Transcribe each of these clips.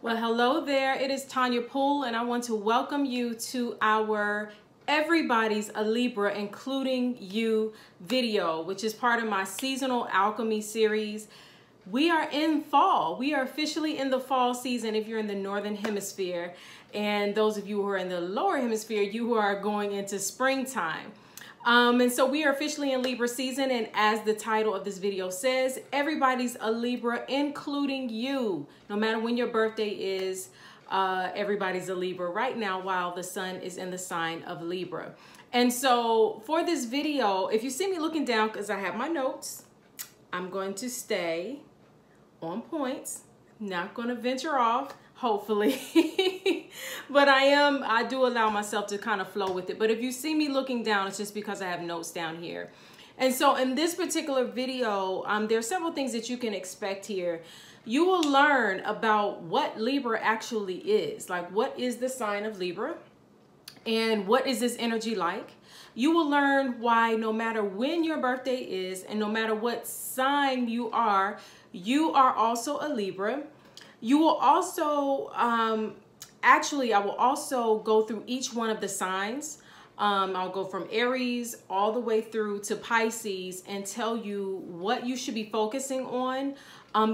Well, hello there. It is Tonya Poole, and I want to welcome you to our Everybody's a Libra, Including You video, which is part of my seasonal alchemy series. We are in fall. We are officially in the fall season if you're in the Northern Hemisphere. And those of you who are in the lower hemisphere, you are going into springtime. And so we are officially in Libra season, and as the title of this video says, everybody's a Libra, including you. No matter when your birthday is, everybody's a Libra right now while the sun is in the sign of Libra. And so for this video, if you see me looking down, because I have my notes, I'm going to stay on points, not going to venture off, hopefully. But I do allow myself to kind of flow with it. But if you see me looking down, it's just because I have notes down here. And so in this particular video, there are several things that you can expect here. You will learn about what Libra actually is. Like, what is the sign of Libra? And what is this energy like? You will learn why no matter when your birthday is and no matter what sign you are also a Libra. You will also, actually, I will also go through each one of the signs. I'll go from Aries all the way through to Pisces and tell you what you should be focusing on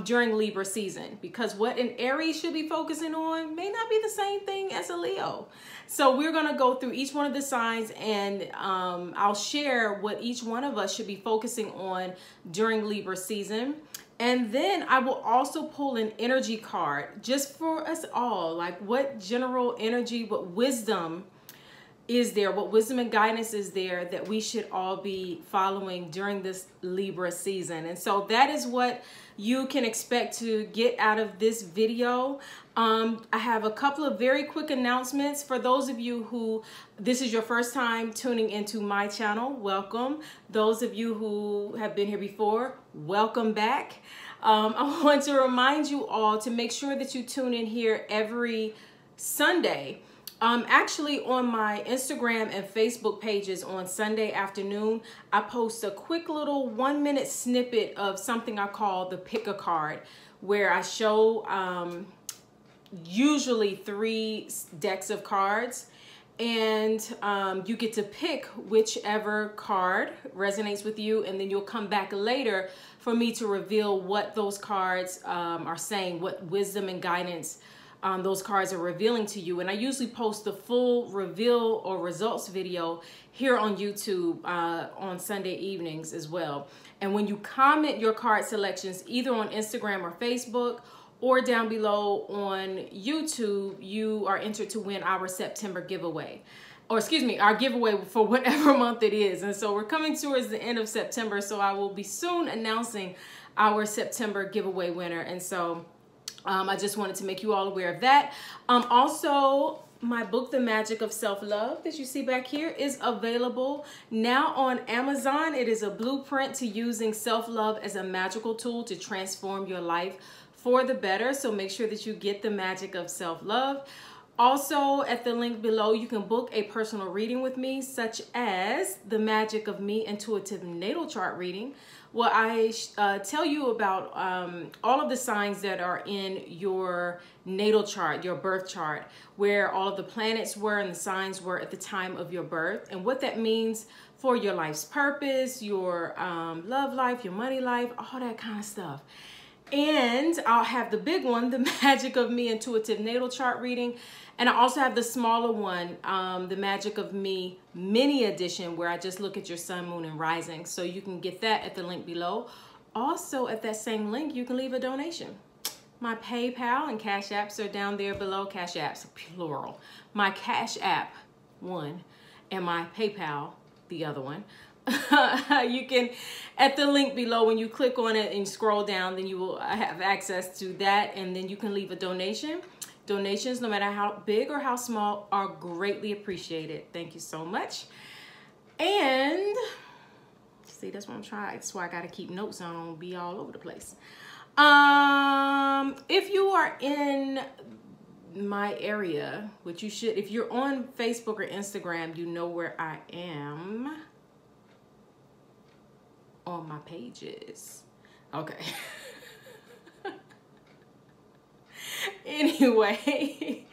during Libra season. Because what an Aries should be focusing on may not be the same thing as a Leo. So we're going to go through each one of the signs, and I'll share what each one of us should be focusing on during Libra season. And then I will also pull an energy card just for us all, like what general energy, what wisdom is there, what wisdom and guidance is there that we should all be following during this Libra season. And so that is what you can expect to get out of this video. I have a couple of very quick announcements for those of you who this is your first time tuning into my channel. Welcome. Those of you who have been here before, welcome back. I want to remind you all to make sure that you tune in here every Sunday. Actually, on my Instagram and Facebook pages on Sunday afternoon, I post a quick little 1-minute snippet of something I call the pick a card, where I show usually 3 decks of cards, and you get to pick whichever card resonates with you, and then you'll come back later for me to reveal what those cards are saying, what wisdom and guidance those cards are revealing to you. And I usually post the full reveal or results video here on YouTube on Sunday evenings as well. And when you comment your card selections either on Instagram or Facebook or down below on YouTube, you are entered to win our September giveaway. Or excuse me, our giveaway for whatever month it is. And so we're coming towards the end of September, so I will be soon announcing our September giveaway winner. And so I just wanted to make you all aware of that. Also, my book, The Magic of Self-Love, that you see back here, is available now on Amazon. It is a blueprint to using self-love as a magical tool to transform your life for the better. So make sure that you get The Magic of Self-Love. Also, at the link below, you can book a personal reading with me, such as the Magic of Me Intuitive Natal Chart reading. Well, I tell you about all of the signs that are in your natal chart, your birth chart, where all of the planets were and the signs were at the time of your birth, and what that means for your life's purpose, your love life, your money life, all that kind of stuff. And I'll have the big one, the Magic of Me Intuitive Natal Chart reading. And I also have the smaller one, the Magic of Me Mini Edition, where I just look at your sun, moon, and rising. So you can get that at the link below. Also, at that same link, you can leave a donation. My PayPal and Cash Apps are down there below. Cash Apps, plural. My Cash App, one, and my PayPal, the other one. You can, at the link below, when you click on it and scroll down, then you will have access to that, and then you can leave a donation. Donations, no matter how big or how small, are greatly appreciated. Thank you so much. And see, that's what I'm trying. That's why I got to keep notes on. I don't be all over the place. If you are in my area, which you should, if you're on Facebook or Instagram, you know where I am on my pages. Okay. anyway,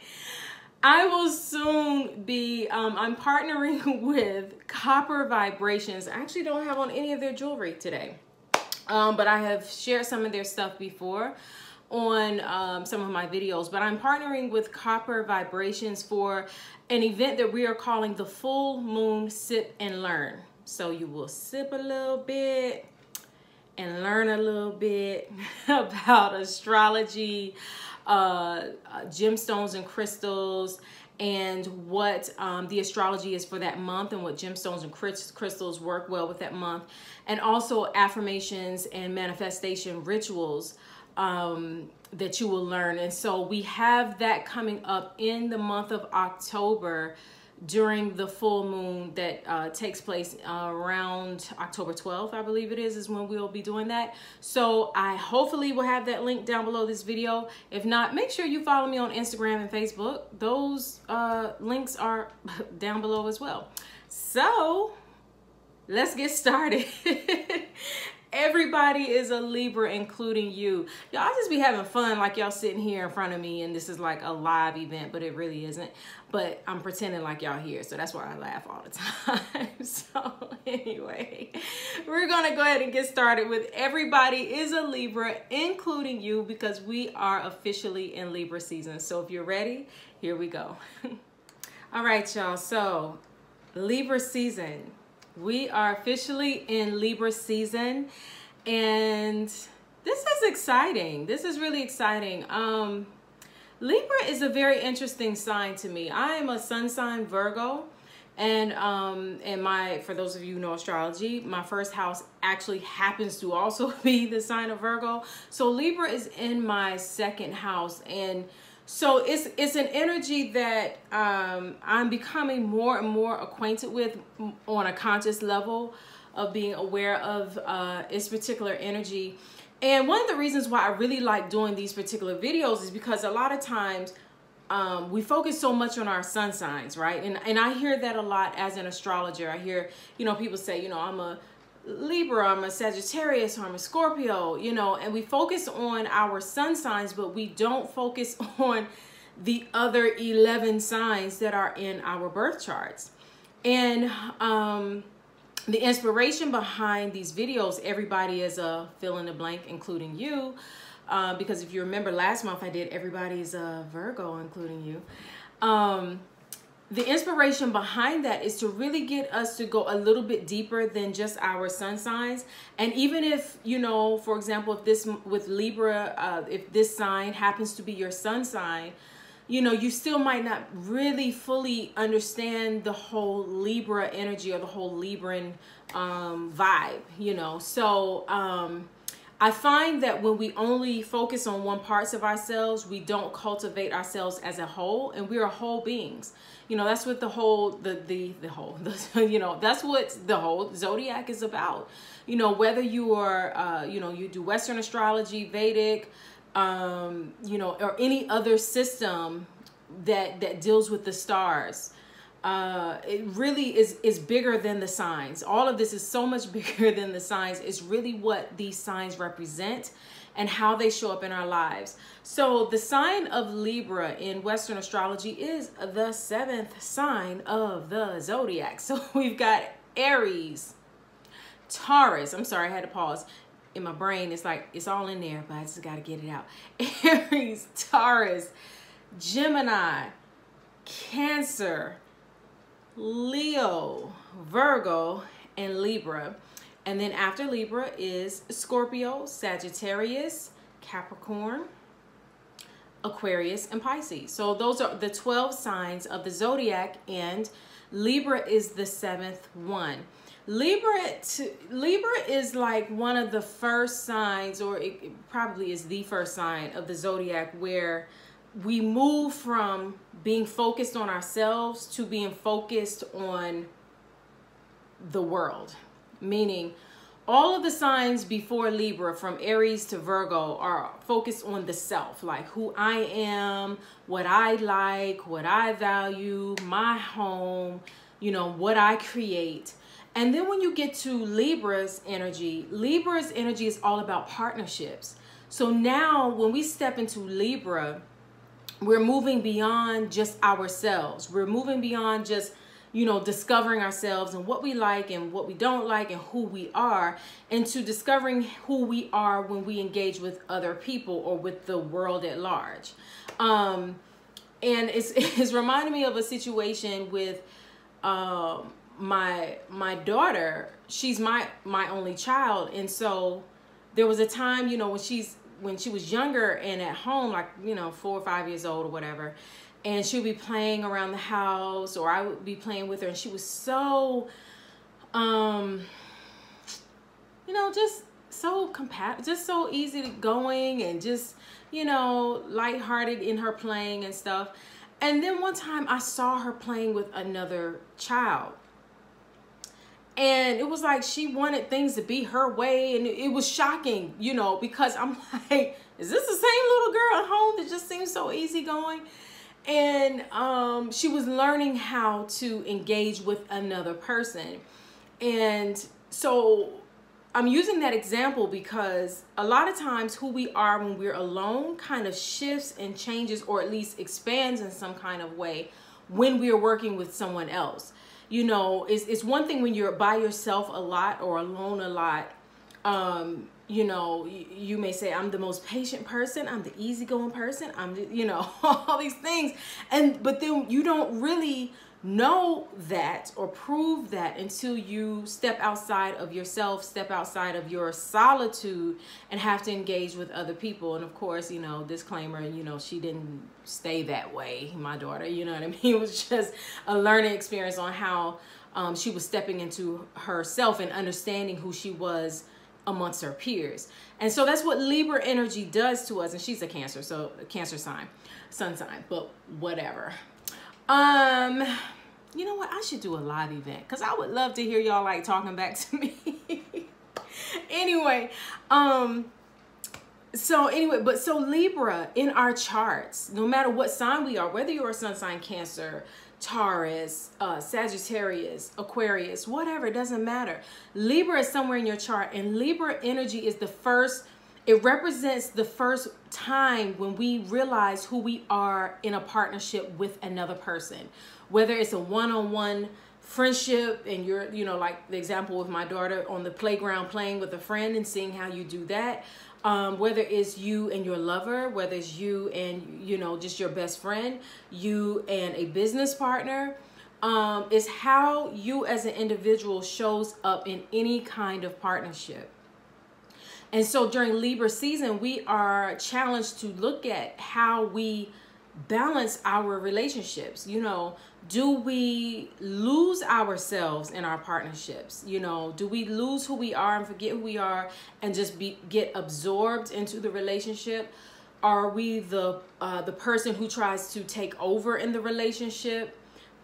I will soon be, I'm partnering with Copper Vibrations. I actually don't have on any of their jewelry today, but I have shared some of their stuff before on some of my videos. But I'm partnering with Copper Vibrations for an event that we are calling the Full Moon Sip and Learn. So you will sip a little bit and learn a little bit about astrology, gemstones and crystals, and what the astrology is for that month, and what gemstones and crystals work well with that month, and also affirmations and manifestation rituals that you will learn. And so we have that coming up in the month of October during the full moon that takes place around October 12th, I believe it is when we'll be doing that. So I hopefully will have that link down below this video. If not, make sure you follow me on Instagram and Facebook. Those links are down below as well. So let's get started. Everybody is a Libra, including you. Y'all just be having fun like y'all sitting here in front of me and this is like a live event, but it really isn't. But I'm pretending like y'all here, so that's why I laugh all the time. So anyway, we're gonna go ahead and get started with everybody is a Libra, including you, because we are officially in Libra season. So if you're ready, here we go. All right, y'all, so Libra season. We are officially in Libra season, and this is exciting. This is really exciting. Libra is a very interesting sign to me. I am a sun sign Virgo, and for those of you who know astrology, my first house actually happens to also be the sign of Virgo. So Libra is in my second house, and so it's an energy that I'm becoming more and more acquainted with on a conscious level of being aware of its particular energy. And one of the reasons why I really like doing these particular videos is because a lot of times we focus so much on our sun signs, right? And I hear that a lot as an astrologer. I hear, people say, I'm a Libra, I'm a Sagittarius, or I'm a Scorpio, and we focus on our sun signs, but we don't focus on the other 11 signs that are in our birth charts. And the inspiration behind these videos, everybody is a fill in the blank, including you, because if you remember last month I did everybody's a Virgo, including you. The inspiration behind that is to really get us to go a little bit deeper than just our sun signs. And even if, for example, if this with Libra, if this sign happens to be your sun sign, you still might not really fully understand the whole Libra energy or the whole Libran vibe, So I find that when we only focus on one parts of ourselves, we don't cultivate ourselves as a whole, and we are whole beings. That's what that's what the whole zodiac is about. Whether you are, you do Western astrology, Vedic, or any other system that deals with the stars. It really is bigger than the signs. All of this is so much bigger than the signs. It's really what these signs represent and how they show up in our lives. So the sign of Libra in Western astrology is the 7th sign of the zodiac. So we've got Aries, Taurus. I'm sorry, I had to pause. In my brain, it's like, it's all in there, but I just got to get it out. Aries, Taurus, Gemini, Cancer, Leo, Virgo, and Libra. And then after Libra is Scorpio, Sagittarius, Capricorn, Aquarius, and Pisces. So those are the 12 signs of the zodiac, and Libra is the 7th one. Libra is like one of the first signs, or it probably is the first sign of the zodiac, where we move from being focused on ourselves to being focused on the world. Meaning all of the signs before Libra, from Aries to Virgo, are focused on the self, like who I am, what I like, what I value, my home, what I create. And then when you get to Libra's energy is all about partnerships. So now when we step into Libra, we're moving beyond just ourselves. We're moving beyond just, you know, discovering ourselves and what we like and what we don't like and who we are, into discovering who we are when we engage with other people or with the world at large. And it's reminding me of a situation with my daughter. She's my only child, and so there was a time, you know, when she was younger and at home, like, you know, 4 or 5 years old or whatever, and she would be playing around the house, or I would be playing with her, and she was so, you know, just so just so easy going, and just, you know, lighthearted in her playing and stuff. And then one time I saw her playing with another child, and it was like she wanted things to be her way, and it was shocking, you know, because I'm like, is this the same little girl at home that just seems so easygoing? And she was learning how to engage with another person. And so I'm using that example because a lot of times who we are when we're alone kind of shifts and changes, or at least expands in some kind of way when we are working with someone else. You know, it's one thing when you're by yourself a lot or alone a lot. You know, you may say, I'm the most patient person, I'm the easygoing person, I'm, you know, all these things. But then you don't really know that or prove that until you step outside of yourself, step outside of your solitude, and have to engage with other people. And of course, you know, disclaimer, you know, she didn't stay that way, my daughter, you know what I mean? It was just a learning experience on how she was stepping into herself and understanding who she was amongst her peers. And so that's what Libra energy does to us. And she's a Cancer, so a Cancer sign, sun sign, but whatever. You know what? I should do a live event because I would love to hear y'all like talking back to me. Anyway, so Libra in our charts, no matter what sign we are, whether you're a sun sign, Cancer, Taurus, Sagittarius, Aquarius, whatever, it doesn't matter. Libra is somewhere in your chart, and Libra energy is the first, it represents the first time when we realize who we are in a partnership with another person. Whether it's a one-on-one friendship, and you're, you know, like the example with my daughter on the playground playing with a friend and seeing how you do that. Whether it's you and your lover, whether it's you and, you know, just your best friend, you and a business partner, is how you as an individual shows up in any kind of partnership. And so during Libra season, we are challenged to look at how we balance our relationships. You know, do we lose ourselves in our partnerships? You know, do we lose who we are and forget who we are and just get absorbed into the relationship? Are we the person who tries to take over in the relationship?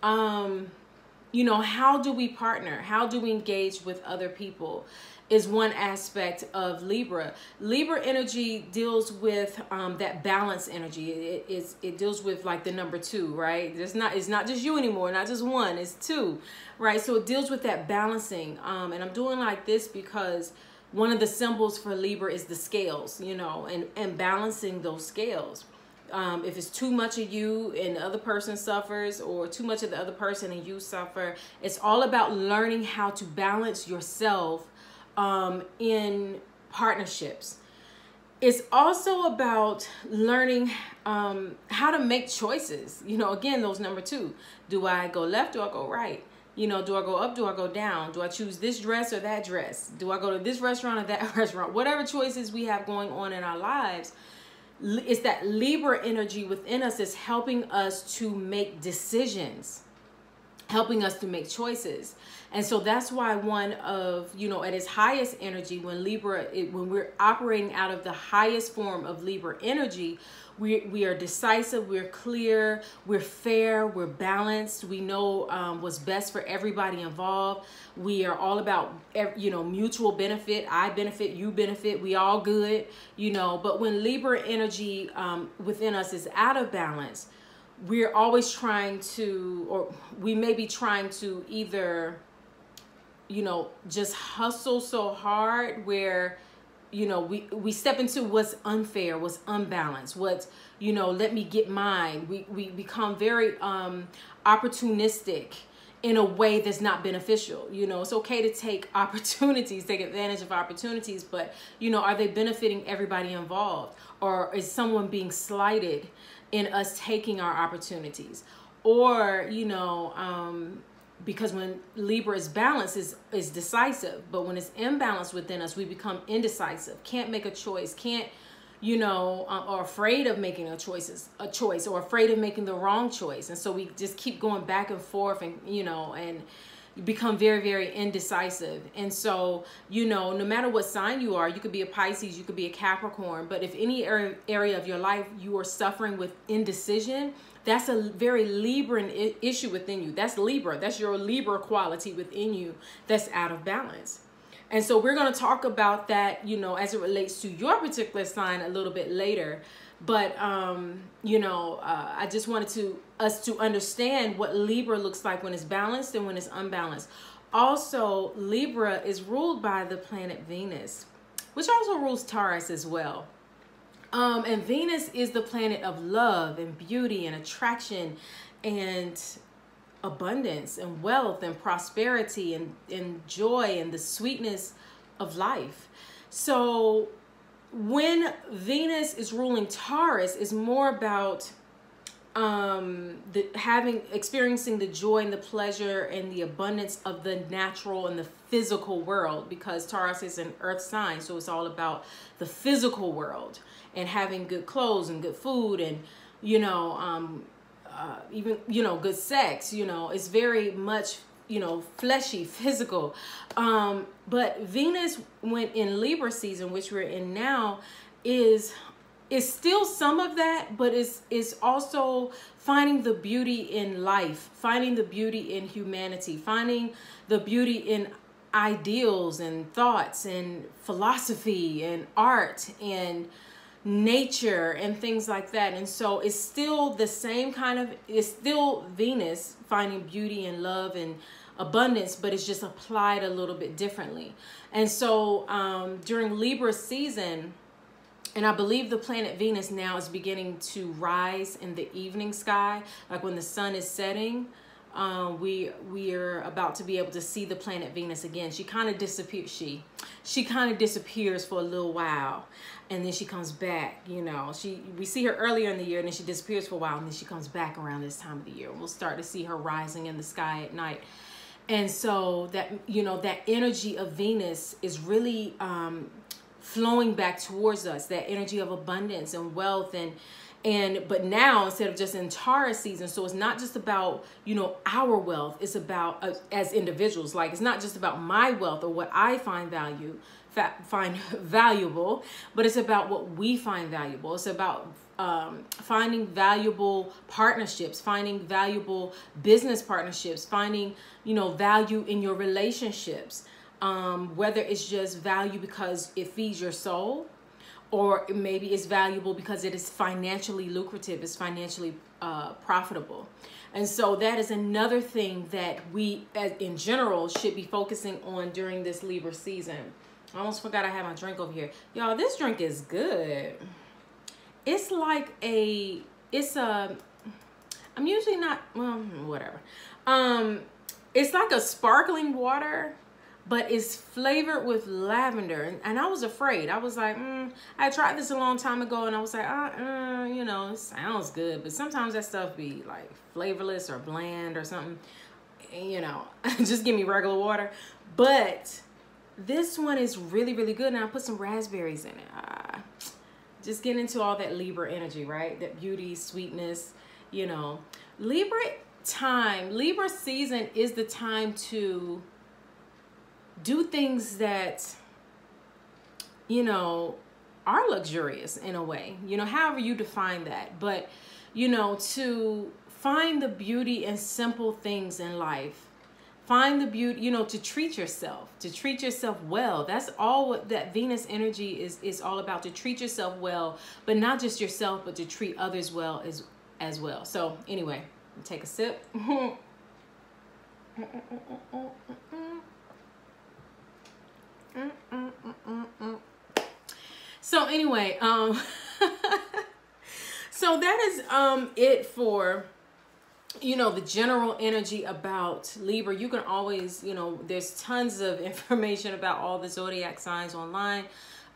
You know, how do we partner? How do we engage with other people? Is one aspect of Libra. Libra energy deals with that balance energy. It deals with like the number 2, right? It's not just you anymore, not just one, it's 2, right? So it deals with that balancing. And I'm doing like this because one of the symbols for Libra is the scales, you know, and balancing those scales. If it's too much of you and the other person suffers, or too much of the other person and you suffer, it's all about learning how to balance yourself in partnerships. It's also about learning how to make choices. You know, again, those number 2. Do I go left? Do I go right? You know, do I go up? Do I go down? Do I choose this dress or that dress? Do I go to this restaurant or that restaurant? Whatever choices we have going on in our lives, it's that Libra energy within us is helping us to make decisions, helping us to make choices. And so that's why one of, you know, at its highest energy, when we're operating out of the highest form of Libra energy, we are decisive, we're clear, we're fair, we're balanced, we know what's best for everybody involved. We are all about, you know, mutual benefit. I benefit, you benefit, we all good, you know. But when Libra energy within us is out of balance, we're always trying to, or we may be trying to either, you know, just hustle so hard where you know, we step into what's unfair, what's unbalanced, what's, you know, let me get mine. We become very opportunistic in a way that's not beneficial. You know, it's okay to take opportunities, take advantage of opportunities, but, you know, are they benefiting everybody involved? Or is someone being slighted in us taking our opportunities? Or, you know, because when Libra is balanced, is decisive, but when it's imbalanced within us, we become indecisive, can't make a choice, can't, you know, or afraid of making a choice, or afraid of making the wrong choice. And so we just keep going back and forth, and, you know, and you become very, very indecisive. And so, you know, no matter what sign you are, you could be a Pisces, you could be a Capricorn, but if any area of your life you are suffering with indecision, that's a very Libran issue within you. That's Libra. That's your Libra quality within you that's out of balance. And so we're going to talk about that, you know, as it relates to your particular sign a little bit later. But, you know, I just wanted us to understand what Libra looks like when it's balanced and when it's unbalanced. Also, Libra is ruled by the planet Venus, which also rules Taurus as well. And Venus is the planet of love and beauty and attraction and abundance and wealth and prosperity and joy and the sweetness of life. So when Venus is ruling Taurus, is more about experiencing the joy and the pleasure and the abundance of the natural and the physical world, because Taurus is an earth sign, so it's all about the physical world and having good clothes and good food and, you know, even, you know, good sex. You know, it's very much, you know, fleshy, physical. But Venus, when in Libra season, which we're in now, is still some of that, but is also finding the beauty in life, finding the beauty in humanity, finding the beauty in ideals and thoughts and philosophy and art and nature and things like that. And so it's still the same kind of, it's still Venus finding beauty and love and abundance, but it's just applied a little bit differently. And so during Libra season, and I believe the planet Venus now is beginning to rise in the evening sky, like when the sun is setting. We are about to be able to see the planet Venus again. She kind of disappears. She kind of disappears for a little while, and then she comes back. You know, we see her earlier in the year, and then she disappears for a while, and then she comes back around this time of the year. We'll start to see her rising in the sky at night. And so that, you know, that energy of Venus is really flowing back towards us, that energy of abundance and wealth but now instead of just in Taurus season, so it's not just about, you know, our wealth, it's about as individuals, like it's not just about my wealth or what I find valuable, but it's about what we find valuable. It's about finding valuable partnerships, finding valuable business partnerships, finding, you know, value in your relationships, whether it's just value because it feeds your soul, or maybe it's valuable because it is financially lucrative, it's financially profitable. And so that is another thing that we, in general, should be focusing on during this Libra season. I almost forgot I had my drink over here. Y'all, this drink is good. It's like I'm usually not, well, whatever. It's like a sparkling water, but it's flavored with lavender. And I was afraid. I was like, I tried this a long time ago, and I was like, you know, it sounds good, but sometimes that stuff be like flavorless or bland or something. And, you know, just give me regular water. But this one is really, really good. And I put some raspberries in it. Just getting into all that Libra energy, right? That beauty, sweetness, you know. Libra season is the time to do things that, you know, are luxurious in a way, you know, however you define that. But, you know, to find the beauty in simple things in life, find the beauty, you know, to treat yourself well. That's all what that Venus energy is all about, to treat yourself well, but not just yourself, but to treat others well as well. So anyway, take a sip. So anyway, so that is it for, you know, the general energy about Libra. You can always, you know, there's tons of information about all the zodiac signs online,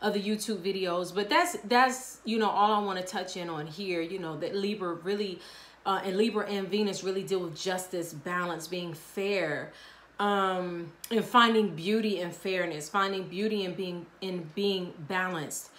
other YouTube videos, but that's you know, all I want to touch in on here. You know, that Libra really and Libra and Venus really deal with justice, balance, being fair, and finding beauty and fairness, finding beauty in being balanced,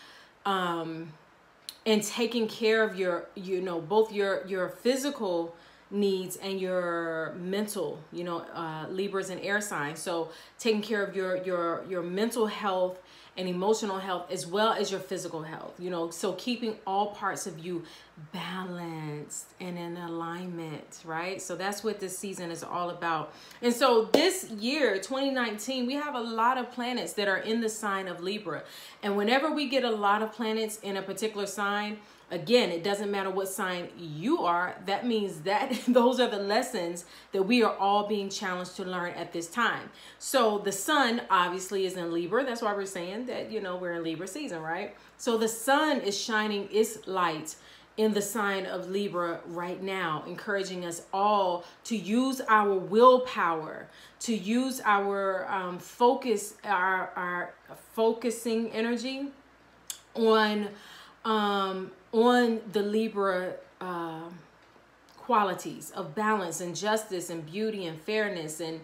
and taking care of your, you know, both your physical needs and your mental, you know, Libra's an air sign. So taking care of your mental health and emotional health as well as your physical health, you know, so keeping all parts of you balanced and in alignment, right? So that's what this season is all about. And so this year, 2019, we have a lot of planets that are in the sign of Libra. And whenever we get a lot of planets in a particular sign, again, it doesn't matter what sign you are. That means that those are the lessons that we are all being challenged to learn at this time. So the sun obviously is in Libra. That's why we're saying that, you know, we're in Libra season, right? So the sun is shining its light in the sign of Libra right now, encouraging us all to use our willpower, to use our focus, our focusing energy on the Libra qualities of balance and justice and beauty and fairness and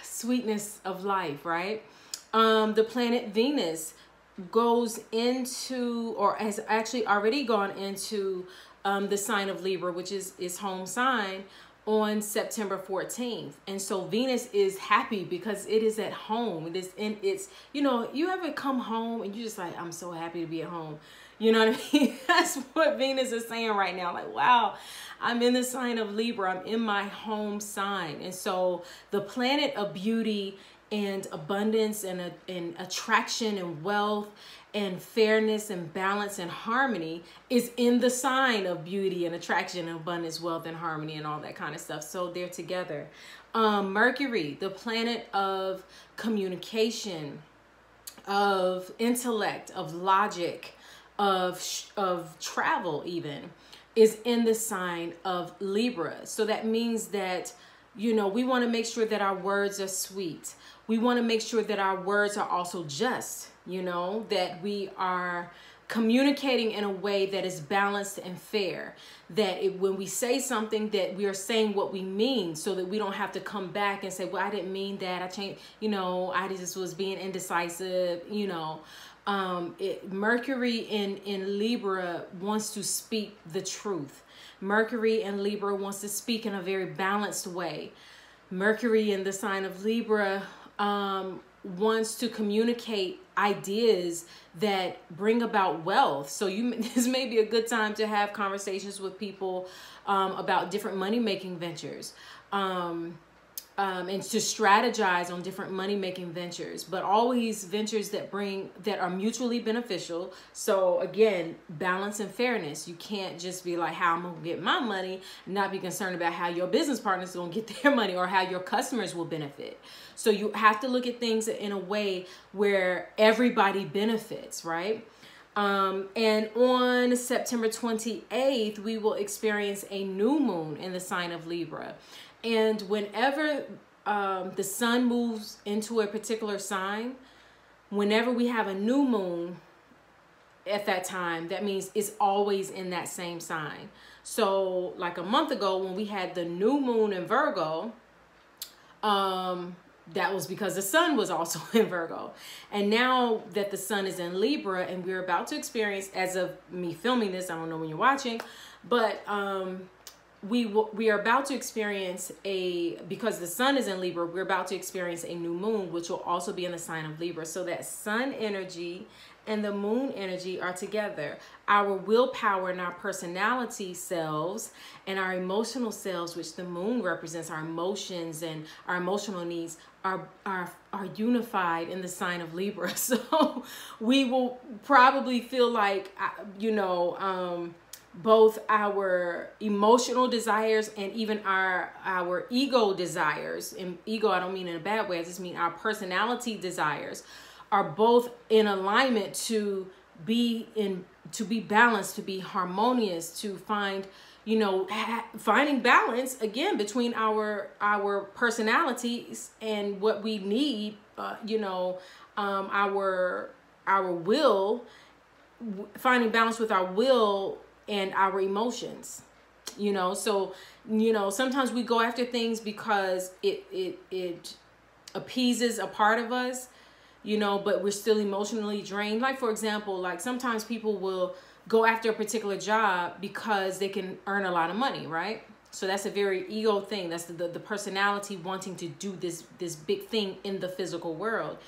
sweetness of life, right? The planet Venus goes into, or has actually already gone into the sign of Libra, which is its home sign, on September 14th. And so Venus is happy because it is at home. It is in its, you know, you ever come home and you just like, I'm so happy to be at home. You know what I mean? That's what Venus is saying right now. Like, wow, I'm in the sign of Libra. I'm in my home sign. And so the planet of beauty and abundance and attraction and wealth and fairness and balance and harmony is in the sign of beauty and attraction and abundance, wealth and harmony and all that kind of stuff. So they're together. Mercury, the planet of communication, of intellect, of logic, of travel even, is in the sign of Libra. So that means that, you know, we want to make sure that our words are sweet. We want to make sure that our words are also just, you know, that we are communicating in a way that is balanced and fair, that when we say something, that we are saying what we mean, so that we don't have to come back and say, well, I didn't mean that, I changed, you know, I just was being indecisive, you know. Mercury in Libra wants to speak the truth. Mercury in Libra wants to speak in a very balanced way. Mercury in the sign of Libra wants to communicate ideas that bring about wealth. So this may be a good time to have conversations with people about different money-making ventures. And to strategize on different money-making ventures, but always ventures that are mutually beneficial. So again, balance and fairness. You can't just be like, how I'm gonna get my money, and not be concerned about how your business partners are gonna get their money or how your customers will benefit. So you have to look at things in a way where everybody benefits, right? And on September 28th, we will experience a new moon in the sign of Libra. And whenever the sun moves into a particular sign, whenever we have a new moon at that time, that means it's always in that same sign. So like a month ago when we had the new moon in Virgo, that was because the sun was also in Virgo. And now that the sun is in Libra and we're about to experience, as of me filming this, I don't know when you're watching, but we are about to experience because the sun is in Libra, we're about to experience a new moon, which will also be in the sign of Libra. So that sun energy and the moon energy are together. Our willpower and our personality selves and our emotional selves, which the moon represents, our emotions and our emotional needs, are unified in the sign of Libra. So we will probably feel like, you know, both our emotional desires and even our ego desires, and ego I don't mean in a bad way, I just mean our personality desires, are both in alignment to be balanced, to be harmonious, to find, you know, finding balance again between our personalities and what we need, you know, our will, finding balance with our will and our emotions, you know. So, you know, sometimes we go after things because it appeases a part of us, you know, but we're still emotionally drained. Like, for example, like sometimes people will go after a particular job because they can earn a lot of money, right? So that's a very ego thing. That's the personality wanting to do this big thing in the physical world.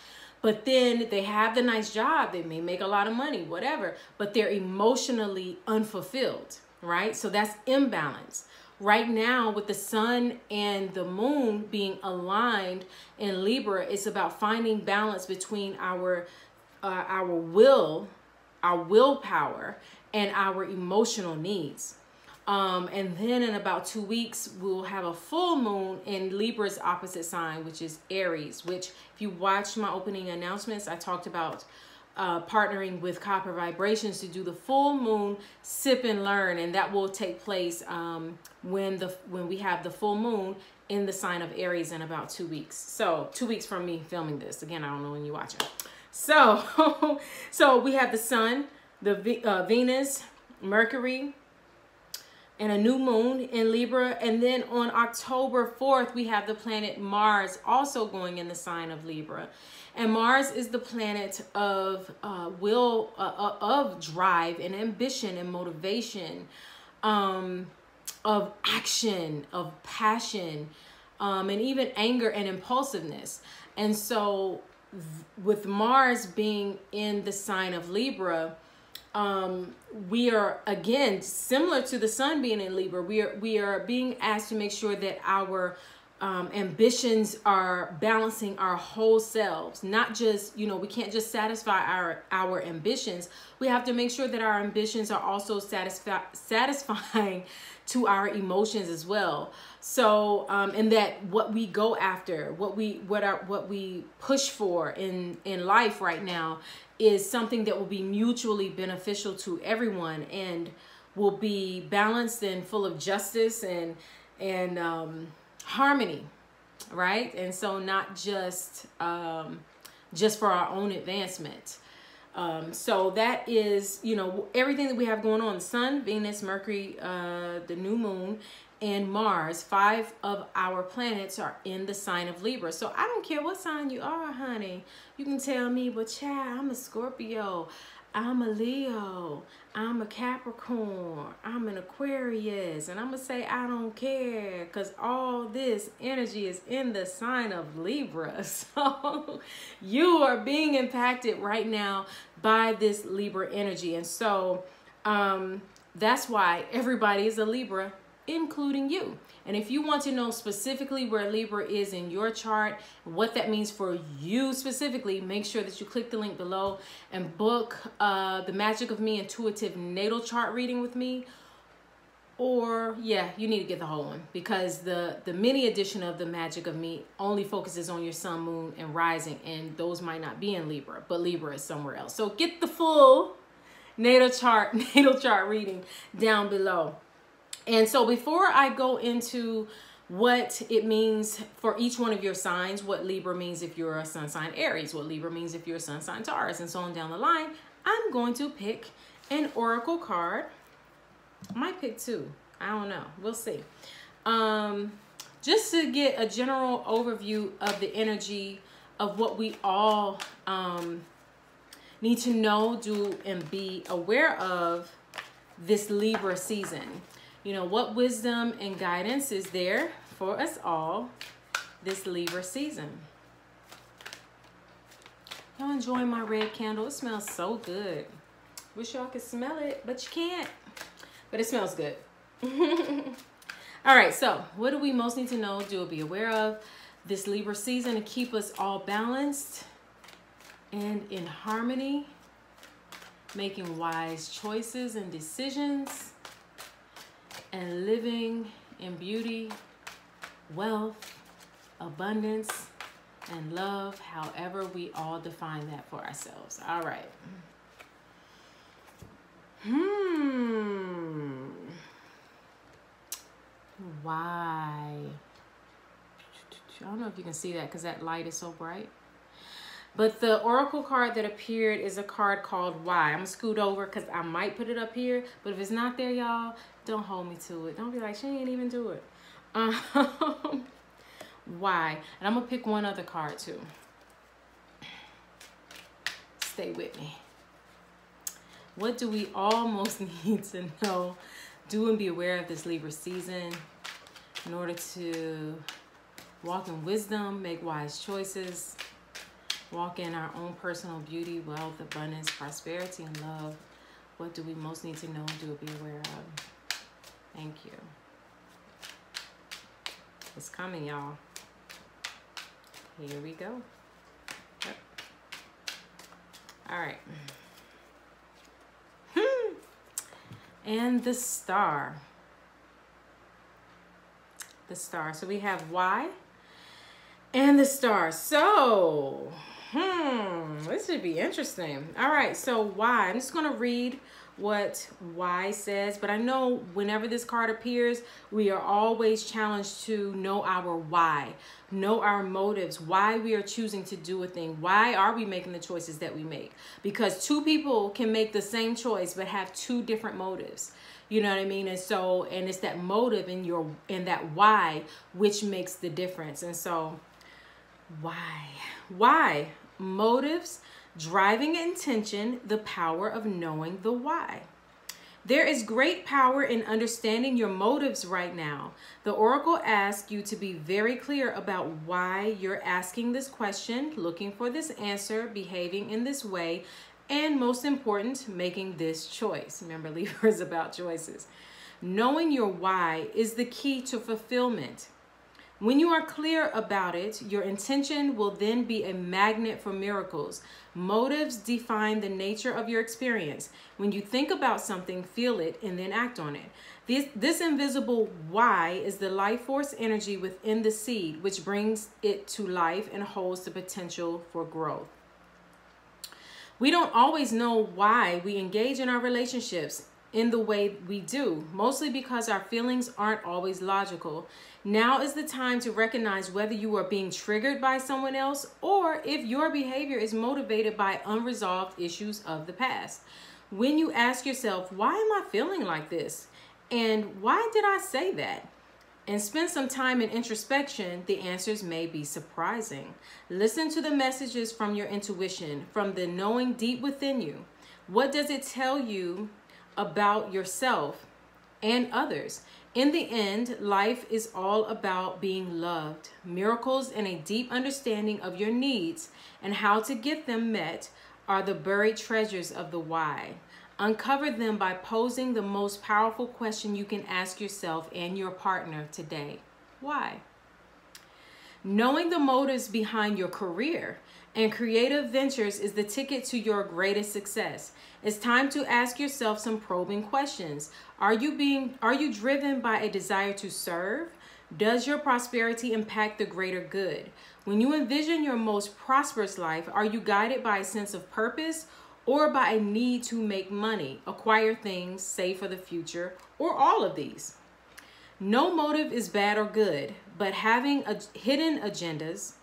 But then they have the nice job, they may make a lot of money, whatever, but they're emotionally unfulfilled, right? So that's imbalance. Right now, with the sun and the moon being aligned in Libra, it's about finding balance between our will, our willpower, and our emotional needs. And then in about 2 weeks, we'll have a full moon in Libra's opposite sign, which is Aries, which if you watched my opening announcements, I talked about partnering with Copper Vibrations to do the full moon sip and learn, and that will take place when we have the full moon in the sign of Aries in about 2 weeks. So 2 weeks from me filming this. Again, I don't know when you're watching. So so we have the sun, the Venus, Mercury, and a new moon in Libra. And then on October 4th, we have the planet Mars also going in the sign of Libra. And Mars is the planet of of drive and ambition and motivation, of action, of passion, and even anger and impulsiveness. And so with Mars being in the sign of Libra, we are, again, similar to the sun being in Libra, we are being asked to make sure that our ambitions are balancing our whole selves. Not just, you know, we can't just satisfy our ambitions. We have to make sure that our ambitions are also satisfying to our emotions as well. So, and that what we go after, what we push for in life right now is something that will be mutually beneficial to everyone and will be balanced and full of justice and harmony, right? And so not just for our own advancement. So that is, you know, everything that we have going on: the sun, Venus, Mercury, the new moon, and Mars. 5 of our planets are in the sign of Libra. So I don't care what sign you are, honey. You can tell me, but child, I'm a Scorpio, I'm a Leo, I'm a Capricorn, I'm an Aquarius, and I'm gonna say I don't care, because all this energy is in the sign of Libra. So you are being impacted right now by this Libra energy. And so that's why everybody is a Libra, including you. And if you want to know specifically where Libra is in your chart, what that means for you specifically, make sure that you click the link below and book the Magic of Me intuitive natal chart reading with me. Or yeah, you need to get the whole one, because the mini edition of the Magic of Me only focuses on your sun, moon, and rising, and those might not be in Libra, but Libra is somewhere else. So get the full natal chart reading down below. And so before I go into what it means for each one of your signs, what Libra means if you're a sun sign Aries, what Libra means if you're a sun sign Taurus, and so on down the line, I'm going to pick an oracle card. I might pick 2. I don't know. We'll see. Just to get a general overview of the energy of what we all need to know, do, and be aware of this Libra season. You know, what wisdom and guidance is there for us all this Libra season? Y'all enjoying my red candle? It smells so good. Wish y'all could smell it, but you can't. But it smells good. All right, so what do we most need to know, do, or be aware of this Libra season to keep us all balanced and in harmony, making wise choices and decisions, and living in beauty, wealth, abundance, and love, however we all define that for ourselves. All right. Why? I don't know if you can see that because that light is so bright. But the oracle card that appeared is a card called Why. I'm going to scoot over because I might put it up here. But if it's not there, y'all, don't hold me to it. Don't be like, she ain't even do it. Why? And I'm going to pick one other card too. Stay with me. What do we all most need to know, do and be aware of this Libra season in order to walk in wisdom, make wise choices, walk in our own personal beauty, wealth, abundance, prosperity, and love? What do we most need to know and do and be aware of? Thank you. It's coming, y'all. Here we go. Yep. All right. And the star. The star. So we have Why and the star. So, this should be interesting. All right, so Why. I'm just going to read what Why says, but I know whenever this card appears, we are always challenged to know our why, know our motives, why we are choosing to do a thing. Why are we making the choices that we make? Because two people can make the same choice but have two different motives. You know what I mean? And so, and it's that motive in that why which makes the difference. And so, why? Motives, driving intention, the power of knowing the why. There is great power in understanding your motives right now. The oracle asks you to be very clear about why you're asking this question, looking for this answer, behaving in this way, and most important, making this choice. Remember, Libra is about choices. Knowing your why is the key to fulfillment. When you are clear about it, your intention will then be a magnet for miracles. Motives define the nature of your experience. When you think about something, feel it, and then act on it. This invisible why is the life force energy within the seed, which brings it to life and holds the potential for growth. We don't always know why we engage in our relationships in the way we do, mostly because our feelings aren't always logical. Now is the time to recognize whether you are being triggered by someone else or if your behavior is motivated by unresolved issues of the past. When you ask yourself, why am I feeling like this? And why did I say that? And spend some time in introspection, the answers may be surprising. Listen to the messages from your intuition, from the knowing deep within you. What does it tell you about yourself and others? In the end, life is all about being loved. Miracles and a deep understanding of your needs and how to get them met are the buried treasures of the why. Uncover them by posing the most powerful question you can ask yourself and your partner today. Why? Knowing the motives behind your career and creative ventures is the ticket to your greatest success. It's time to ask yourself some probing questions. Are you driven by a desire to serve? Does your prosperity impact the greater good? When you envision your most prosperous life, are you guided by a sense of purpose or by a need to make money, acquire things, save for the future, or all of these? No motive is bad or good, but having agendas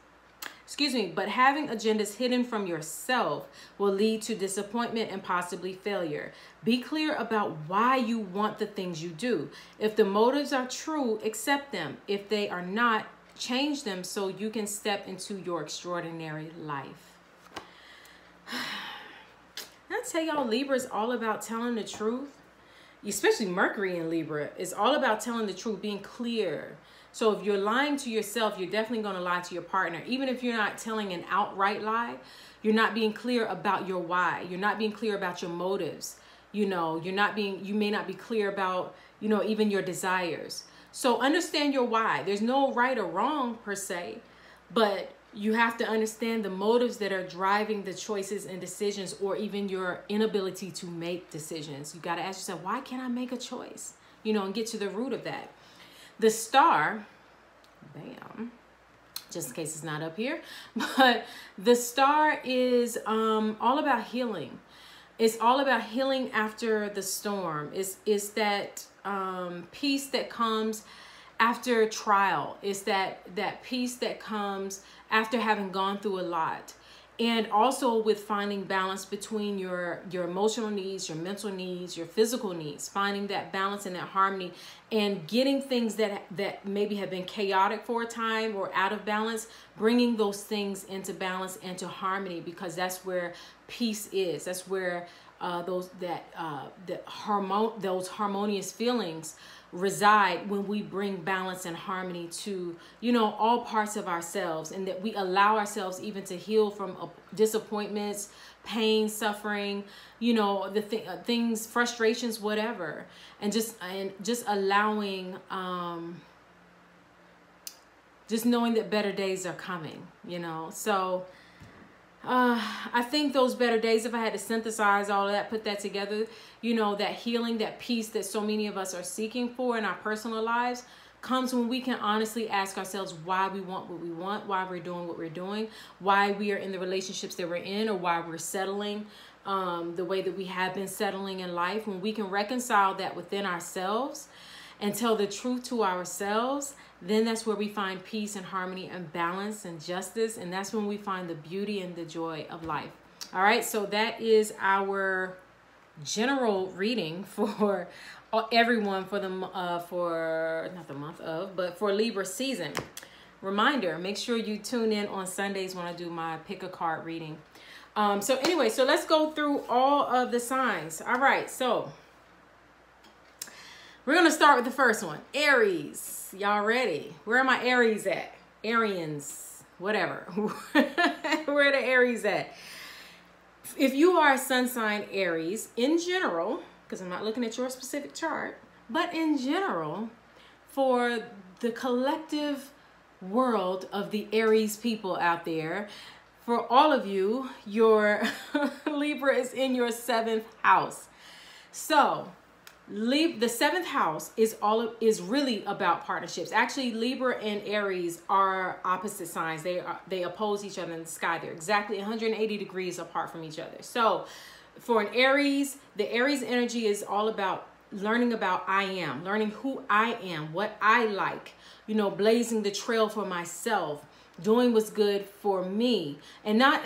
hidden from yourself will lead to disappointment and possibly failure. Be clear about why you want the things you do. If the motives are true, accept them. If they are not, change them so you can step into your extraordinary life. I tell y'all, Libra is all about telling the truth. Especially Mercury in Libra is all about telling the truth, being clear. So if you're lying to yourself, you're definitely going to lie to your partner. Even if you're not telling an outright lie, you're not being clear about your why. You're not being clear about your motives. You know, you may not be clear about, even your desires. So understand your why. There's no right or wrong per se, but you have to understand the motives that are driving the choices and decisions, or even your inability to make decisions. You got to ask yourself, why can't I make a choice? And get to the root of that. The star, bam, just in case it's not up here. But the star is all about healing. It's all about healing after the storm. It's that peace that comes after trial. It's that peace that comes after having gone through a lot. And also with finding balance between your emotional needs, your mental needs, your physical needs, finding that balance and that harmony, and getting things that maybe have been chaotic for a time or out of balance, bringing those things into balance and to harmony, because that's where peace is. That's where those harmonious feelings reside, when we bring balance and harmony to, you know, all parts of ourselves, and that we allow ourselves even to heal from disappointments, pain, suffering, you know, the things, frustrations, whatever, and just allowing, just knowing that better days are coming, you know. So I think those better days, if I had to synthesize all of that, put that together, you know, that healing, that peace that so many of us are seeking for in our personal lives, comes when we can honestly ask ourselves why we want what we want, why we're doing what we're doing, why we are in the relationships that we're in, or why we're settling the way that we have been settling in life. When we can reconcile that within ourselves and tell the truth to ourselves, then that's where we find peace and harmony and balance and justice. And that's when we find the beauty and the joy of life. All right, so that is our general reading for everyone for for Libra season. Reminder, make sure you tune in on Sundays when I do my pick a card reading. So anyway, so let's go through all of the signs. All right, so we're going to start with the first one, Aries. Y'all ready? Where are my Aries at? Arians, whatever. Where are the Aries at? If you are a sun sign Aries, in general, because I'm not looking at your specific chart, but in general, for the collective world of the Aries people out there, for all of you, your Libra is in your 7th house. So the 7th house is really about partnerships. Actually, Libra and Aries are opposite signs. They oppose each other in the sky. They're exactly 180 degrees apart from each other. So for an Aries, the Aries energy is all about learning about I am, learning who I am, what I like, you know, blazing the trail for myself, doing what's good for me. And that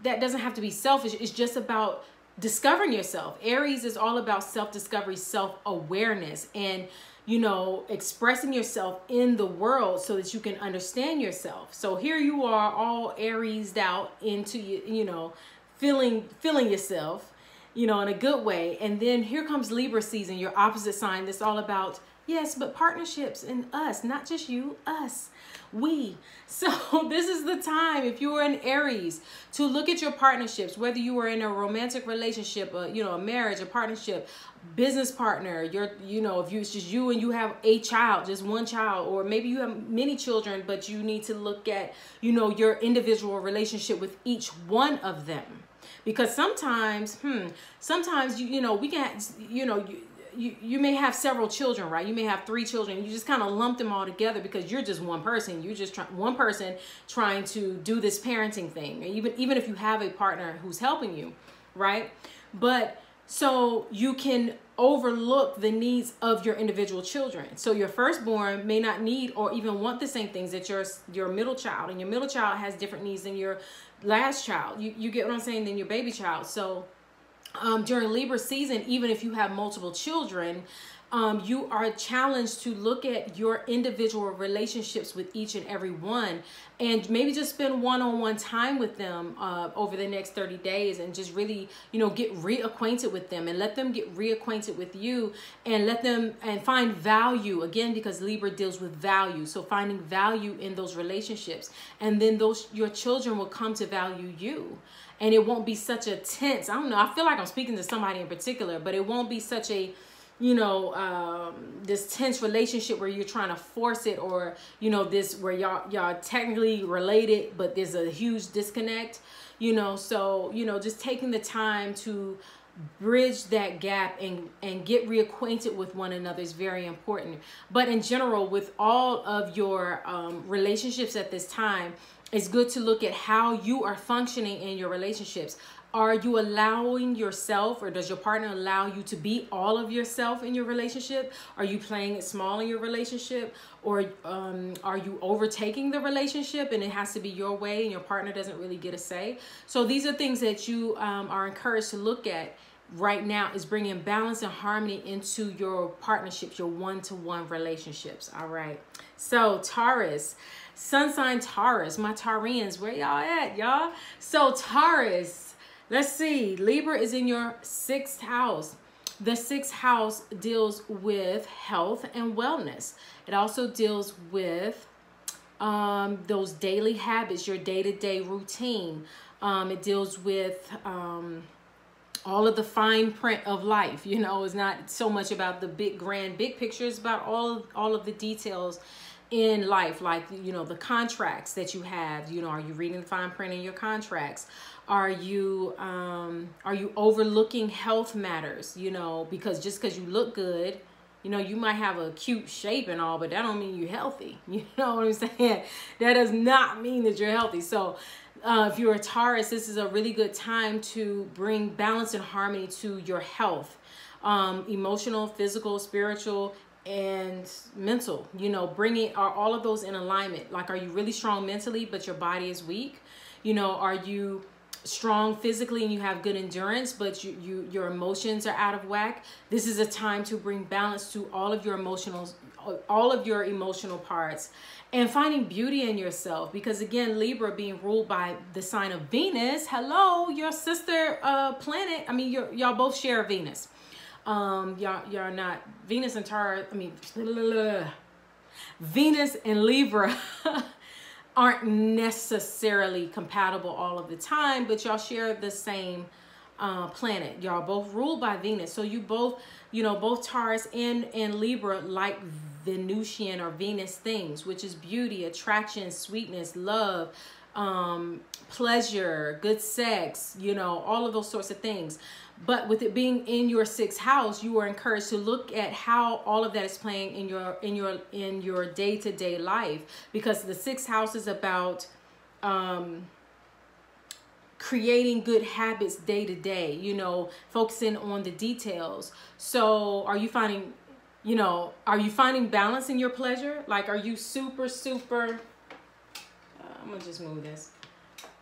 doesn't have to be selfish. It's just about discovering yourself. Aries is all about self-discovery, self-awareness, and, you know, expressing yourself in the world so that you can understand yourself. So here you are, all Aries'd out into, you know, feeling yourself, you know, in a good way. And then here comes Libra season, your opposite sign. That's all about, yes, but partnerships and us, not just you, us, we. So this is the time, if you are an Aries, to look at your partnerships, whether you are in a romantic relationship, you know, a marriage, a partnership, business partner, you know, if it's just you and you have a child, just one child, or maybe you have many children, but you need to look at, you know, your individual relationship with each one of them. Because sometimes, you know, we can, you know, you may have several children, right? You may have 3 children. You just kind of lump them all together because you're just one person. You're just one person trying to do this parenting thing. Even if you have a partner who's helping you, right? But so you can overlook the needs of your individual children. So your firstborn may not need or even want the same things that your middle child, and your middle child has different needs than your last child. You get what I'm saying? Than your baby child. So during Libra season, even if you have multiple children, you are challenged to look at your individual relationships with each and every one, and maybe just spend one-on-one time with them over the next 30 days, and just really, you know, get reacquainted with them, and let them get reacquainted with you, and let them and find value again, because Libra deals with value. So finding value in those relationships, and then your children will come to value you. And it won't be such a tense, I don't know, I feel like I'm speaking to somebody in particular, but it won't be such a, you know, this tense relationship where you're trying to force it, or, you know, this where y'all technically related, but there's a huge disconnect, you know. So, you know, just taking the time to bridge that gap and get reacquainted with one another is very important. But in general, with all of your relationships at this time, it's good to look at how you are functioning in your relationships. Are you allowing yourself, or does your partner allow you to be all of yourself in your relationship? Are you playing it small in your relationship? Or are you overtaking the relationship and it has to be your way and your partner doesn't really get a say? So these are things that you are encouraged to look at right now, is bringing balance and harmony into your partnerships, your one-to-one relationships. All right. So Taurus, sun sign Taurus, my Taurians, where y'all at, y'all? So Taurus, let's see. Libra is in your 6th house. The 6th house deals with health and wellness. It also deals with those daily habits, your day-to-day routine. It deals with all of the fine print of life. You know, it's not so much about the big picture. It's about all of the details in life, like, you know, the contracts that you have. You know, are you reading the fine print in your contracts? Are you overlooking health matters? You know, because just because you look good, you know, you might have a cute shape and all, but that don't mean you're healthy. You know what I'm saying? That does not mean that you're healthy. So if you're a Taurus, this is a really good time to bring balance and harmony to your health, emotional, physical, spiritual, and mental. You know, are all of those in alignment? Like, are you really strong mentally, but your body is weak? You know, are you strong physically and you have good endurance, but your emotions are out of whack? This is a time to bring balance to all of your emotional parts, and finding beauty in yourself. Because again, Libra being ruled by the sign of Venus, hello, your sister planet. I mean, y'all both share Venus. Y'all not Venus and Taurus. I mean, Venus and Libra aren't necessarily compatible all of the time, but y'all share the same planet. Y'all both ruled by Venus. So you both, you know, both Taurus and Libra like Venusian or Venus things, which is beauty, attraction, sweetness, love, pleasure, good sex, you know, all of those sorts of things. But with it being in your 6th house, you are encouraged to look at how all of that is playing in your day-to-day life, because the 6th house is about creating good habits day to day, you know, focusing on the details. So are you finding balance in your pleasure? Like, are you super, I'm gonna just move this.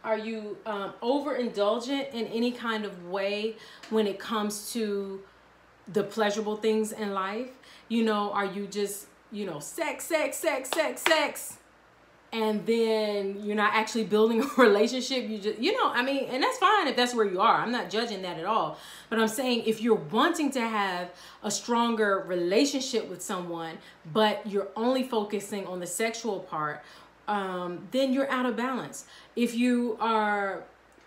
Are you overindulgent in any kind of way when it comes to the pleasurable things in life? You know, are you just, you know, sex, and then you're not actually building a relationship? You just, you know, I mean, and that's fine if that's where you are. I'm not judging that at all. But I'm saying, if you're wanting to have a stronger relationship with someone, but you're only focusing on the sexual part, then you're out of balance. If you are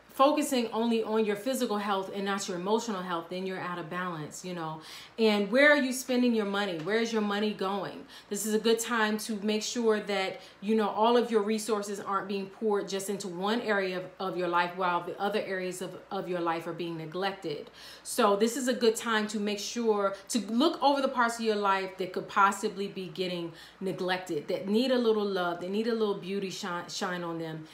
focusing only on your physical health and not your emotional health, then you're out of balance, you know. And where are you spending your money? Where is your money going? This is a good time to make sure that, you know, all of your resources aren't being poured just into one area of your life while the other areas of your life are being neglected. So this is a good time to make sure to look over the parts of your life that could possibly be getting neglected, that need a little love, they need a little beauty shown on them,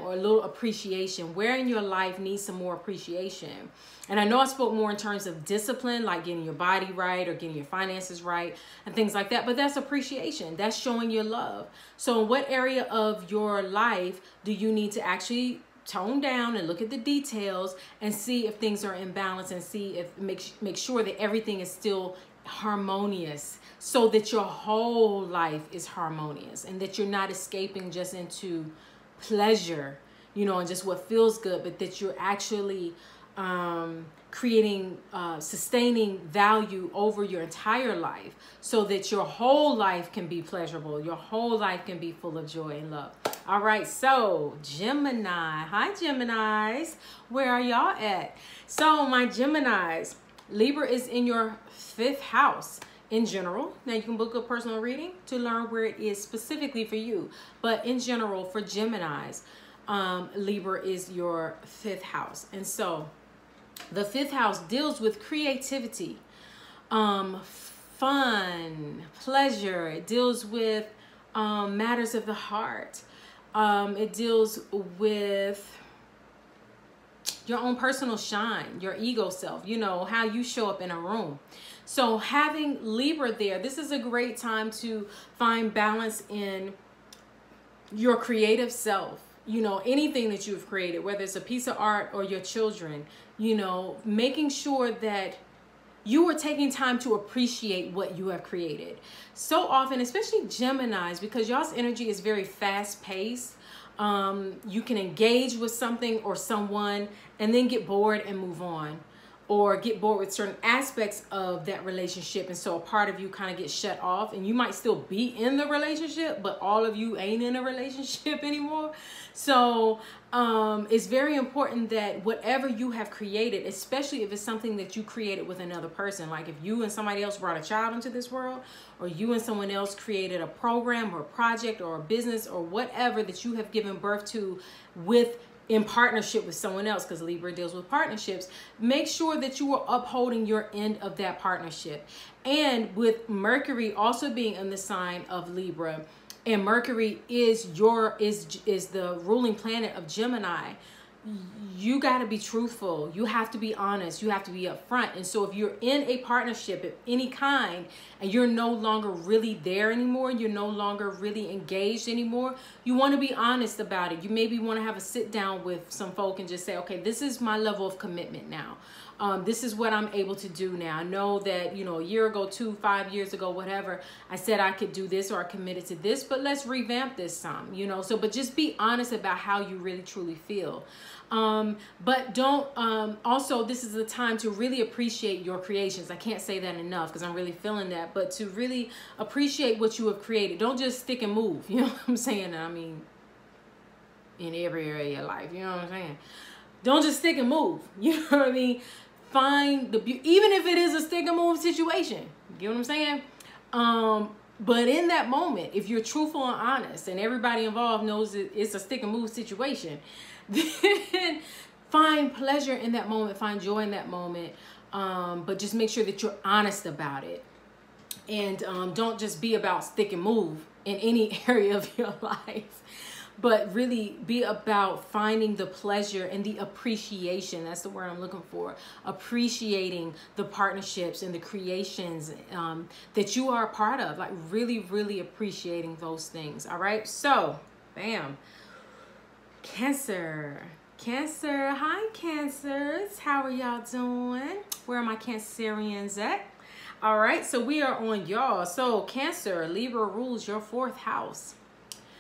or a little appreciation. Where in your life needs some more appreciation? And I know I spoke more in terms of discipline, like getting your body right or getting your finances right and things like that, but that's appreciation. That's showing your love. So in what area of your life do you need to actually tone down and look at the details and see if things are in balance, and see if make sure that everything is still harmonious, so that your whole life is harmonious and that you're not escaping just into pleasure, you know, and just what feels good, but that you're actually creating, sustaining value over your entire life, so that your whole life can be pleasurable, your whole life can be full of joy and love. All right, so Gemini. Hi, Geminis. Where are y'all at? So my Geminis, Libra is in your 5th house in general. Now you can book a personal reading to learn where it is specifically for you. But in general, for Geminis, Libra is your 5th house. And so The 5th house deals with creativity, fun, pleasure. It deals with matters of the heart. It deals with your own personal shine, your ego self, you know, how you show up in a room. So having Libra there, this is a great time to find balance in your creative self. You know, anything that you've created, whether it's a piece of art or your children, you know, making sure that you are taking time to appreciate what you have created. So often, especially Geminis, because y'all's energy is very fast paced, you can engage with something or someone and then get bored and move on, or get bored with certain aspects of that relationship, and so a part of you kind of gets shut off, and you might still be in the relationship, but all of you ain't in a relationship anymore. So it's very important that whatever you have created, especially if it's something that you created with another person, like if you and somebody else brought a child into this world, or you and someone else created a program or a project or a business or whatever that you have given birth to in partnership with someone else, because Libra deals with partnerships, make sure that you are upholding your end of that partnership. And with Mercury also being in the sign of Libra, and Mercury is the ruling planet of Gemini, you got to be truthful. You have to be honest. You have to be upfront. And so if you're in a partnership of any kind and you're no longer really there anymore, you're no longer really engaged anymore, you want to be honest about it. You maybe want to have a sit down with some folk and just say, okay, this is my level of commitment now. This is what I'm able to do now. I know that, you know, a year ago, 5 years ago, whatever, I said I could do this or I committed to this, but let's revamp this some, you know. So, but just be honest about how you really truly feel. But don't, also, this is the time to really appreciate your creations. I can't say that enough because I'm really feeling that, but to really appreciate what you have created. Don't just stick and move. You know what I'm saying? I mean, in every area of your life, you know what I'm saying? Don't just stick and move. You know what I mean? Find the beauty, even if it is a stick and move situation. You get what I'm saying? But in that moment, if you're truthful and honest and everybody involved knows that it's a stick and move situation, then find pleasure in that moment, find joy in that moment. But just make sure that you're honest about it. And don't just be about stick and move in any area of your life, but really be about finding the pleasure and the appreciation. That's the word I'm looking for. Appreciating the partnerships and the creations that you are a part of. Like really, really appreciating those things. All right. So, bam. Cancer. Cancer. Hi, Cancers. How are y'all doing? Where are my Cancerians at? All right. So we are on y'all. So Cancer, Libra rules your 4th house.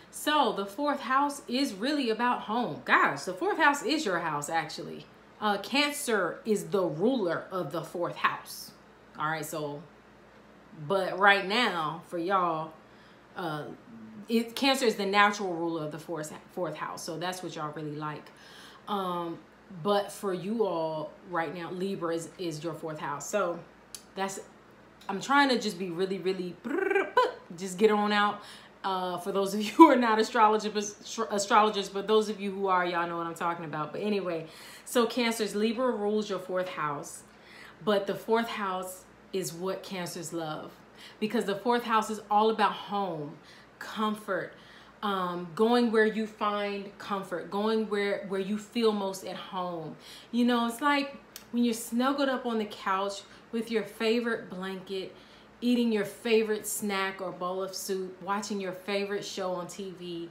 So the 4th house is really about home. Guys, the 4th house is your house, actually. Cancer is the ruler of the 4th house. All right, so, but right now, for y'all, Cancer is the natural ruler of the 4th house. So that's what y'all really like. But for you all right now, Libra is your 4th house. So that's, I'm trying to just be really, really, just get on out. For those of you who are not astrologers, but those of you who are, y'all know what I'm talking about. But anyway, so Cancers, Libra rules your 4th house, but the 4th house is what Cancers love, because the 4th house is all about home, comfort, going where you find comfort, going where you feel most at home. You know, it's like when you're snuggled up on the couch with your favorite blanket, eating your favorite snack or bowl of soup, watching your favorite show on TV,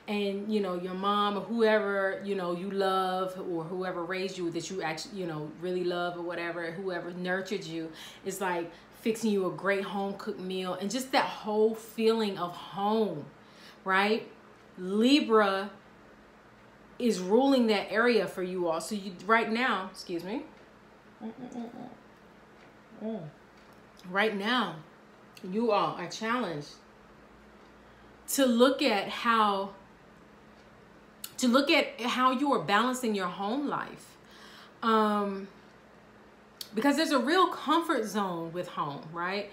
and, you know, your mom or whoever, you know, you love, or whoever raised you that you actually, you know, really love, or whatever, whoever nurtured you, is like fixing you a great home cooked meal, and just that whole feeling of home, right? Libra is ruling that area for you all. So you, right now, excuse me. Right now, you all are challenged to look at how you are balancing your home life, because there's a real comfort zone with home, right?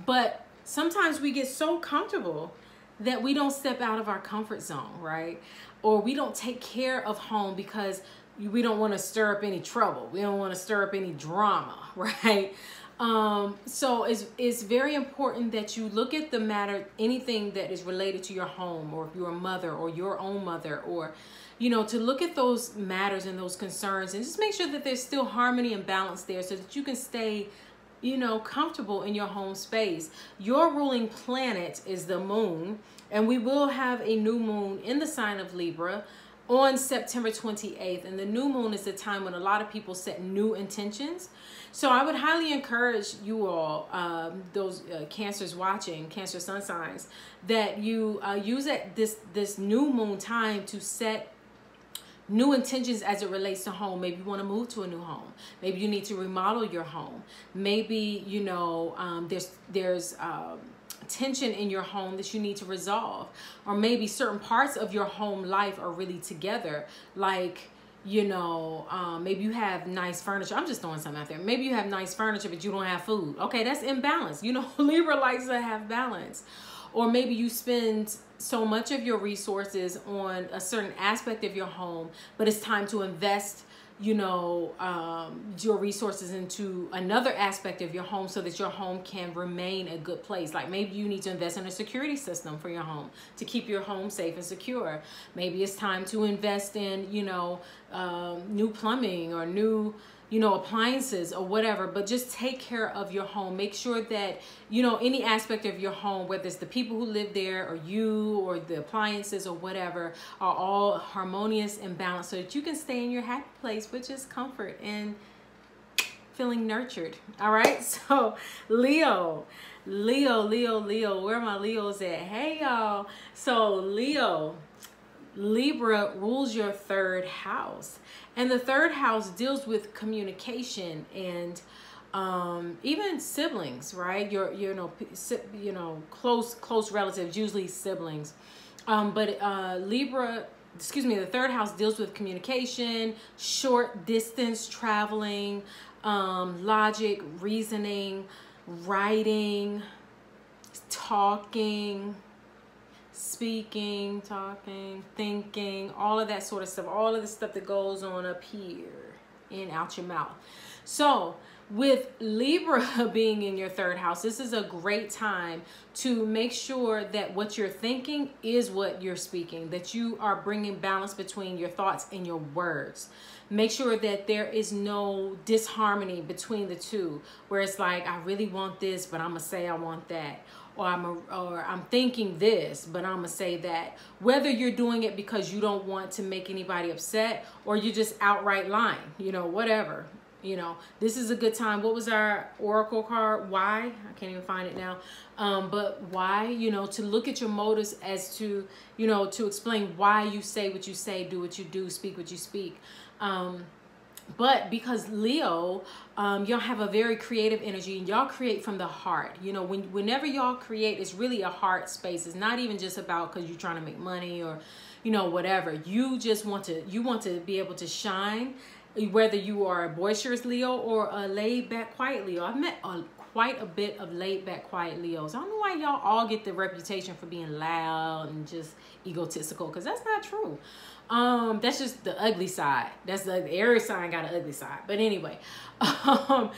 But sometimes we get so comfortable that we don't step out of our comfort zone, right? Or we don't take care of home because we don't want to stir up any trouble. We don't want to stir up any drama, right? So it's very important that you look at the matter, anything that is related to your home, or if you're a mother or your own mother, or, you know, to look at those matters and those concerns and just make sure that there's still harmony and balance there so that you can stay, you know, comfortable in your home space. Your ruling planet is the moon, and we will have a new moon in the sign of Libra on September 28th. And the new moon is the time when a lot of people set new intentions. So I would highly encourage you all, those Cancers watching, Cancer sun signs, that you use this new moon time to set new intentions as it relates to home. Maybe you want to move to a new home. Maybe you need to remodel your home. Maybe, you know, there's tension in your home that you need to resolve. Or maybe certain parts of your home life are really together. Like, you know, maybe you have nice furniture. I'm just throwing something out there. Maybe you have nice furniture, but you don't have food. Okay, that's imbalance. You know, Libra likes to have balance. Or maybe you spend so much of your resources on a certain aspect of your home, but it's time to invest, you know, your resources into another aspect of your home so that your home can remain a good place. Like maybe you need to invest in a security system for your home to keep your home safe and secure. Maybe it's time to invest in, you know, new plumbing or new, you know, appliances or whatever. But just take care of your home. Make sure that, you know, any aspect of your home, whether it's the people who live there or you or the appliances or whatever, are all harmonious and balanced so that you can stay in your happy place, which is comfort and feeling nurtured. All right. So Leo, where are my Leos at? Hey y'all. So Leo, Libra rules your third house. And the third house deals with communication and even siblings, right? You know, close relatives, usually siblings. But Libra, excuse me, the third house deals with communication, short distance traveling, logic, reasoning, writing, talking, speaking, talking, thinking, all of that sort of stuff, all of the stuff that goes on up here and out your mouth. So with Libra being in your third house, this is a great time to make sure that what you're thinking is what you're speaking, that you are bringing balance between your thoughts and your words. Make sure that there is no disharmony between the two, where it's like, I really want this, but I'm gonna say I want that. Or I'm thinking this, but I'm gonna say that. Whether you're doing it because you don't want to make anybody upset, or you're just outright lying, you know, whatever. You know, this is a good time. What was our oracle card? Why? I can't even find it now. But why, you know, to look at your motives as to, you know, to explain why you say what you say, do what you do, speak what you speak. But because Leo, y'all have a very creative energy and y'all create from the heart. You know, whenever y'all create, it's really a heart space. It's not even just about because you're trying to make money or, you know, whatever. You just want to be able to shine, whether you are a boisterous Leo or a laid back, quiet Leo. I've met quite a bit of laid back, quiet Leos. I don't know why y'all all get the reputation for being loud and just egotistical, because that's not true. That's just the ugly side. That's the Aries sign got an ugly side. But anyway, a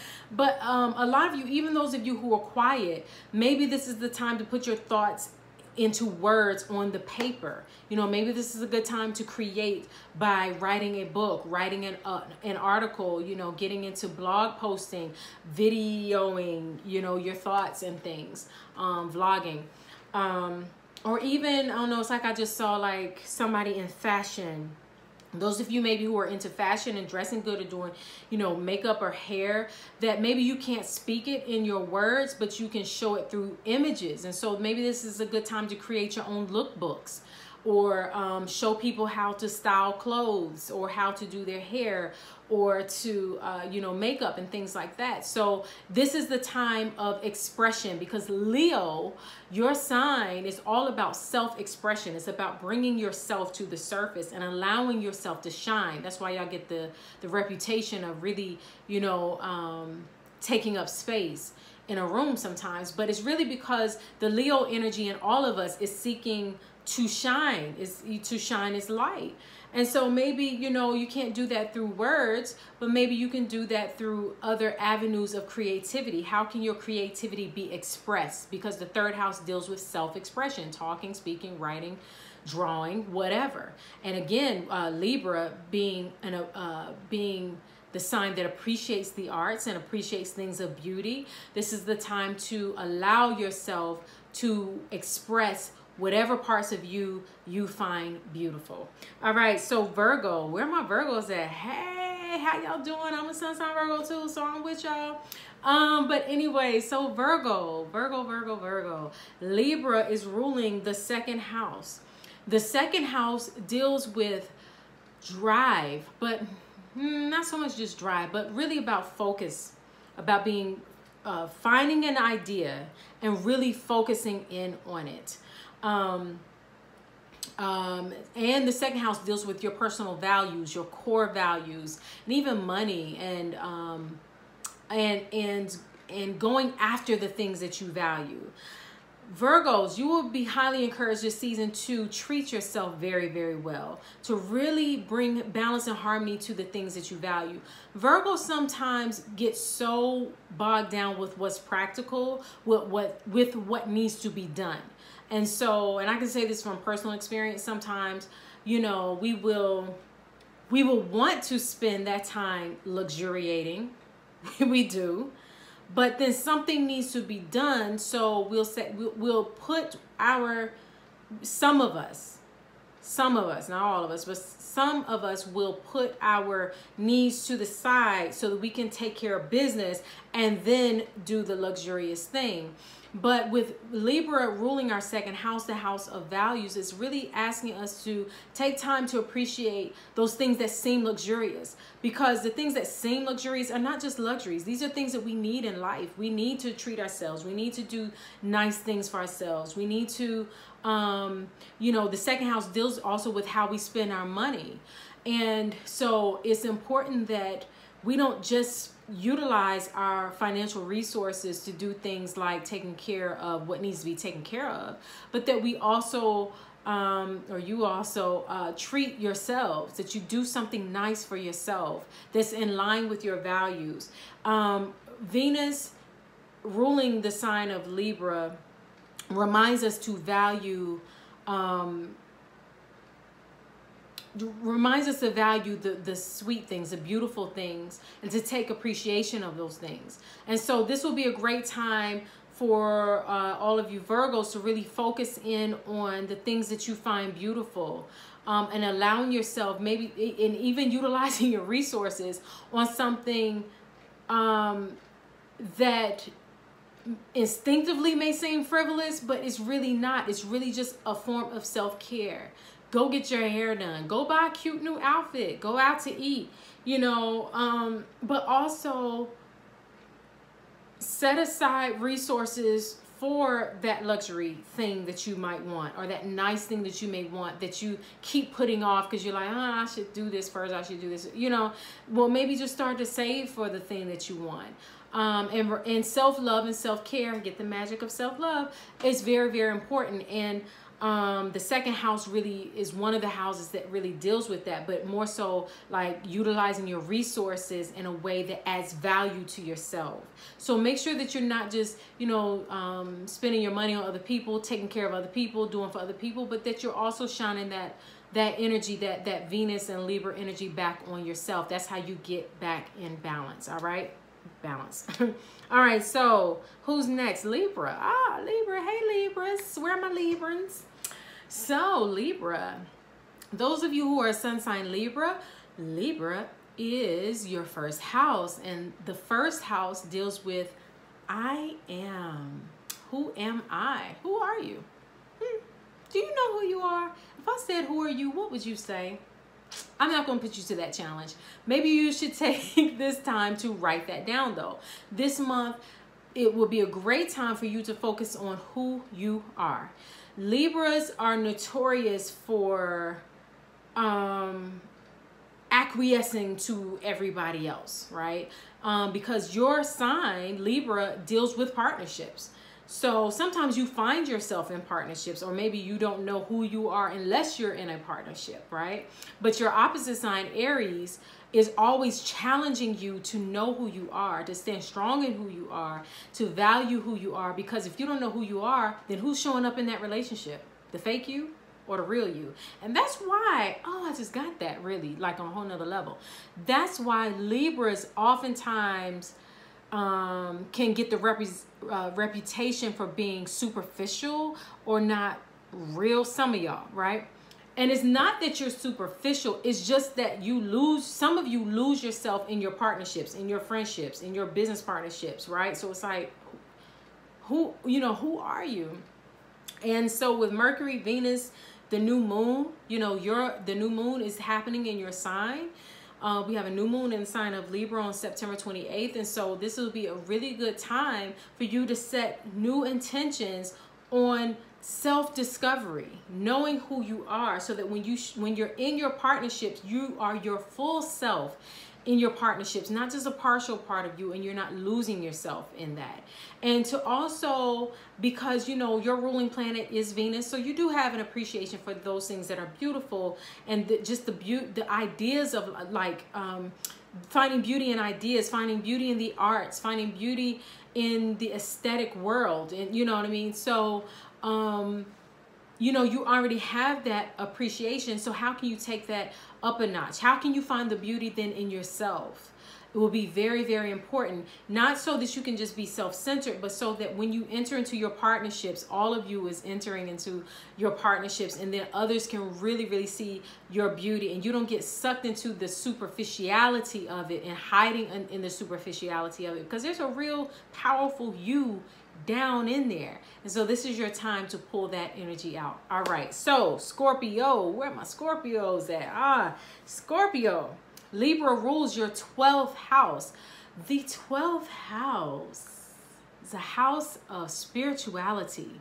lot of you, even those of you who are quiet, maybe this is the time to put your thoughts into words on the paper. You know, maybe this is a good time to create by writing a book, writing an article, you know, getting into blog posting, videoing, you know, your thoughts and things, vlogging. Or even, I don't know, it's like I just saw like somebody in fashion. Those of you maybe who are into fashion and dressing good or doing, you know, makeup or hair, that maybe you can't speak it in your words, but you can show it through images. And so maybe this is a good time to create your own lookbooks, or show people how to style clothes, or how to do their hair, or to, you know, makeup and things like that. So this is the time of expression, because Leo, your sign, is all about self-expression. It's about bringing yourself to the surface and allowing yourself to shine. That's why y'all get the reputation of really, you know, taking up space in a room sometimes. But it's really because the Leo energy in all of us is seeking to shine, is to shine its light. And so maybe, you know, you can't do that through words, but maybe you can do that through other avenues of creativity. How can your creativity be expressed? Because the third house deals with self-expression, talking, speaking, writing, drawing, whatever. And again, Libra being the sign that appreciates the arts and appreciates things of beauty, this is the time to allow yourself to express whatever parts of you find beautiful. All right, so Virgo, where my Virgos at? Hey, how y'all doing? I'm a sun sign Virgo too, so I'm with y'all. But anyway, so Virgo, Libra is ruling the second house. The second house deals with drive, but not so much just drive, but really about focus, about being, finding an idea and really focusing in on it. And the second house deals with your personal values, your core values, and even money, and going after the things that you value. Virgos, you will be highly encouraged this season to treat yourself very, very well, to really bring balance and harmony to the things that you value. Virgos sometimes get so bogged down with what's practical, with what needs to be done. And so, and I can say this from personal experience, sometimes, you know, we will want to spend that time luxuriating. We do. But then something needs to be done, so we'll put some of us, not all of us, but some of us will put our needs to the side so that we can take care of business and then do the luxurious thing. But with Libra ruling our second house, the house of values, it's really asking us to take time to appreciate those things that seem luxurious, because the things that seem luxurious are not just luxuries. These are things that we need in life. We need to treat ourselves. We need to do nice things for ourselves. We need to, you know, the second house deals also with how we spend our money. And so it's important that we don't just utilize our financial resources to do things like taking care of what needs to be taken care of, but that we also, or you also treat yourselves, that you do something nice for yourself that's in line with your values. Venus ruling the sign of Libra reminds us to value, the sweet things, the beautiful things, and to take appreciation of those things. And so this will be a great time for all of you Virgos to really focus in on the things that you find beautiful, and allowing yourself, maybe, and even utilizing your resources on something that instinctively may seem frivolous, but it's really not. It's really just a form of self-care. Go get your hair done. Go buy a cute new outfit. Go out to eat, you know, but also set aside resources for that luxury thing that you might want, or that nice thing that you may want that you keep putting off because you're like, oh, I should do this first. I should do this, you know. Well, maybe just start to save for the thing that you want. And self-love and self-care, get the magic of self-love, is very, very important. And the second house really is one of the houses that really deals with that, but more so like utilizing your resources in a way that adds value to yourself. So make sure that you're not just, you know, spending your money on other people, taking care of other people, doing for other people, but that you're also shining that energy, that Venus and Libra energy back on yourself. That's how you get back in balance. All right. Balance. All right, so who's next? Libra. Libra. Hey, Libras. Where are my Librans? So Libra, those of you who are sun sign Libra is your first house, and the first house deals with I am. Who am I? Who are you? Do you know who you are? If I said who are you, what would you say? I'm not going to put you to that challenge. Maybe you should take this time to write that down, though. This month, it will be a great time for you to focus on who you are. Libras are notorious for acquiescing to everybody else, right? Because your sign, Libra, deals with partnerships. So sometimes you find yourself in partnerships, or maybe you don't know who you are unless you're in a partnership, right? But your opposite sign, Aries, is always challenging you to know who you are, to stand strong in who you are, to value who you are. Because if you don't know who you are, then who's showing up in that relationship? The fake you or the real you? And that's why, oh, I just got that really, like on a whole nother level. That's why Libras oftentimes can get the reputation for being superficial or not real, some of y'all, right? And it's not that you're superficial, it's just that you lose, some of you lose yourself in your partnerships, in your friendships, in your business partnerships, right? So it's like, who are you? And so with Mercury, Venus, the new moon, the new moon is happening in your sign. We have a new moon in the sign of Libra on September 28th. And so this will be a really good time for you to set new intentions on self-discovery, knowing who you are, so that when you're in your partnerships, you are your full self in your partnerships, not just a partial part of you, and you're not losing yourself in that. And to also, because your ruling planet is Venus, so you do have an appreciation for those things that are beautiful, and the ideas of like finding beauty in ideas, finding beauty in the arts, finding beauty in the aesthetic world, and you know what I mean. So you already have that appreciation. So how can you take that up a notch? How can you find the beauty then in yourself? It will be very, very important. Not so that you can just be self-centered, but so that when you enter into your partnerships, all of you is entering into your partnerships, and then others can really, really see your beauty, and you don't get sucked into the superficiality of it and hiding in the superficiality of it, because there's a real powerful you down in there. And so this is your time to pull that energy out. All right, so Scorpio, where are my Scorpios at? Scorpio, Libra rules your 12th house. The 12th house is a house of spirituality,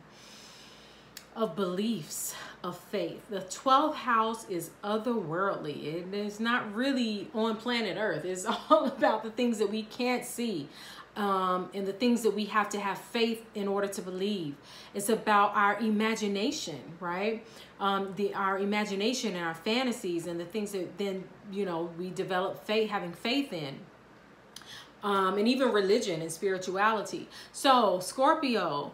of beliefs, of faith. The 12th house is otherworldly. It is not really on planet Earth. It's all about the things that we can't see. And the things that we have to have faith in order to believe. It's about our imagination, right? Our imagination and our fantasies, and the things that then, we develop having faith in. And even religion and spirituality. So Scorpio,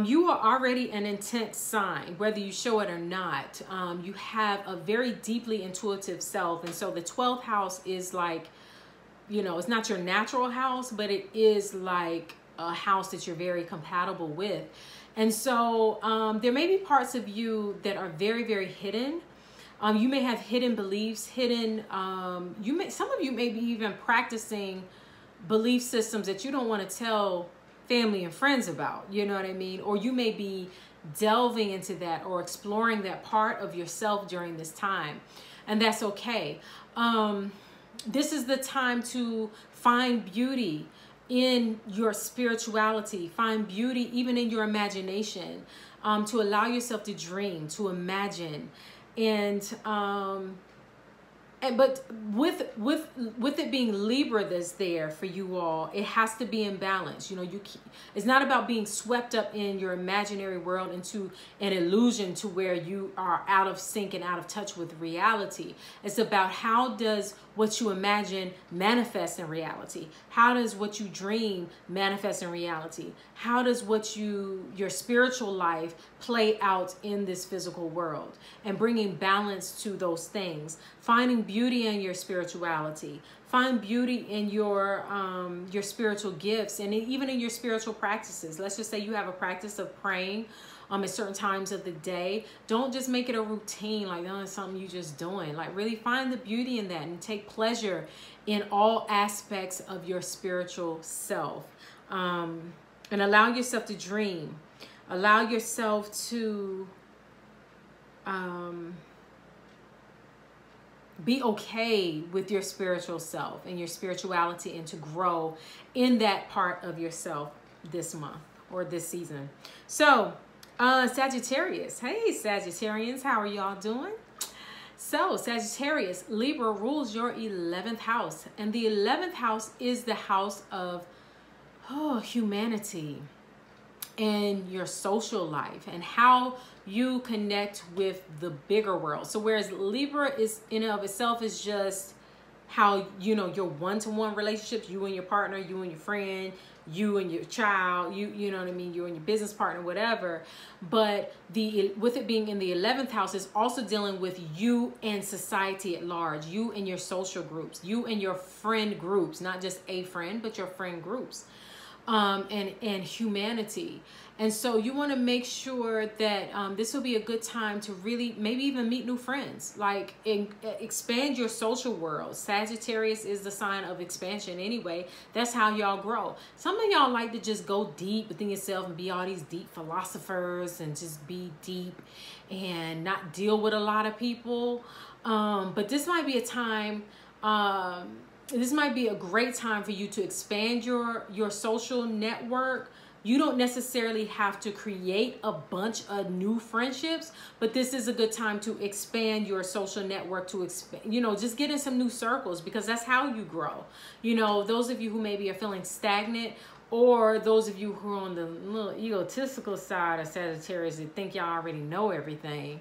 you are already an intense sign, whether you show it or not. You have a very deeply intuitive self. And so the 12th house is like, it's not your natural house, but it is like a house that you're very compatible with. And so there may be parts of you that are very, very hidden. You may have hidden beliefs, some of you may be even practicing belief systems that you don't want to tell family and friends about, you know what I mean? Or you may be delving into that or exploring that part of yourself during this time. And that's okay. This is the time to find beauty in your spirituality, find beauty even in your imagination, to allow yourself to dream, to imagine. But with it being Libra that's there for you all, it has to be in balance. It's not about being swept up in your imaginary world into an illusion to where you are out of sync and out of touch with reality. It's about how does what you imagine manifest in reality? How does what you dream manifest in reality? How does your spiritual life play out in this physical world? And bringing balance to those things. Finding beauty in your spirituality. Find beauty in your spiritual gifts, and even in your spiritual practices. Let's just say you have a practice of praying at certain times of the day. Don't just make it a routine, like, oh, it's something you just doing. Like, really find the beauty in that and take pleasure in all aspects of your spiritual self. And allow yourself to dream. Allow yourself to be okay with your spiritual self and your spirituality, and to grow in that part of yourself this month or this season. So Sagittarius, hey Sagittarians, how are y'all doing? So Sagittarius, Libra rules your 11th house, and the 11th house is the house of humanity. in your social life and how you connect with the bigger world. So whereas Libra is in and of itself is just how, you know, your one-to-one relationships, you and your partner, you and your friend, you and your child, you know what I mean, you and your business partner, whatever. But with it being in the 11th house is also dealing with you and society at large, you and your social groups, you and your friend groups, not just a friend, but your friend groups, and humanity. And so you want to make sure that this will be a good time to really maybe even meet new friends, like expand your social world. Sagittarius is the sign of expansion anyway. That's how y'all grow. Some of y'all like to just go deep within yourself and be all these deep philosophers and just be deep and not deal with a lot of people. But this might be a time, this might be a great time for you to expand your social network. You don't necessarily have to create a bunch of new friendships, but this is a good time to expand your social network, to expand, you know, just get in some new circles, because that's how you grow. You know, those of you who maybe are feeling stagnant, or those of you who are on the little egotistical side of Sagittarius that think y'all already know everything.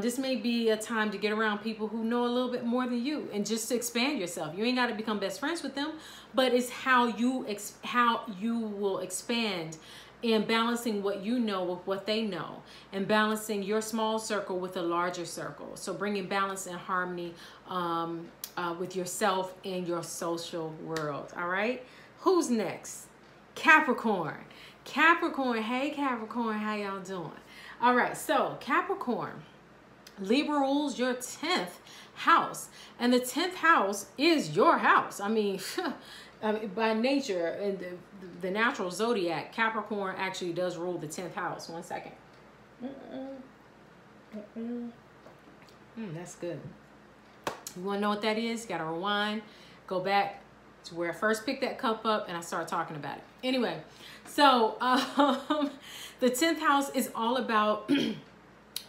This may be a time to get around people who know a little bit more than you and just to expand yourself. You ain't got to become best friends with them, but it's how you will expand in balancing what you know with what they know, and balancing your small circle with a larger circle. So bringing balance and harmony with yourself and your social world. All right. Who's next? Capricorn. Capricorn. Hey, Capricorn. How y'all doing? All right. So Capricorn. Libra rules your 10th house, and the 10th house is your house. I mean, by nature, in the natural zodiac, Capricorn actually does rule the 10th house. One second. That's good. You want to know what that is? You got to rewind, go back to where I first picked that cup up and I started talking about it. Anyway, so the 10th house is all about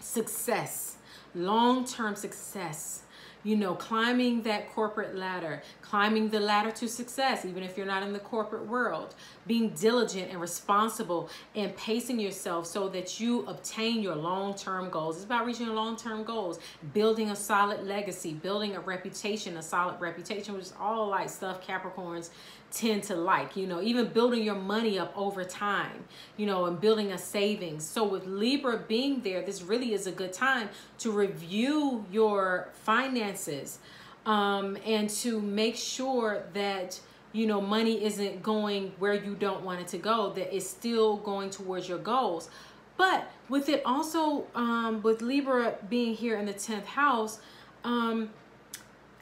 success. Long-term success, you know, climbing that corporate ladder, climbing the ladder to success, even if you're not in the corporate world, being diligent and responsible and pacing yourself so that you obtain your long-term goals. It's about reaching your long-term goals, building a solid legacy, building a reputation, a solid reputation, which is all like stuff Capricorns tend to like, you know, even building your money up over time, you know, and building a savings. So with Libra being there, this really is a good time to review your finances and to make sure that, you know, money isn't going where you don't want it to go, that it's still going towards your goals. But with it also, with Libra being here in the 10th house,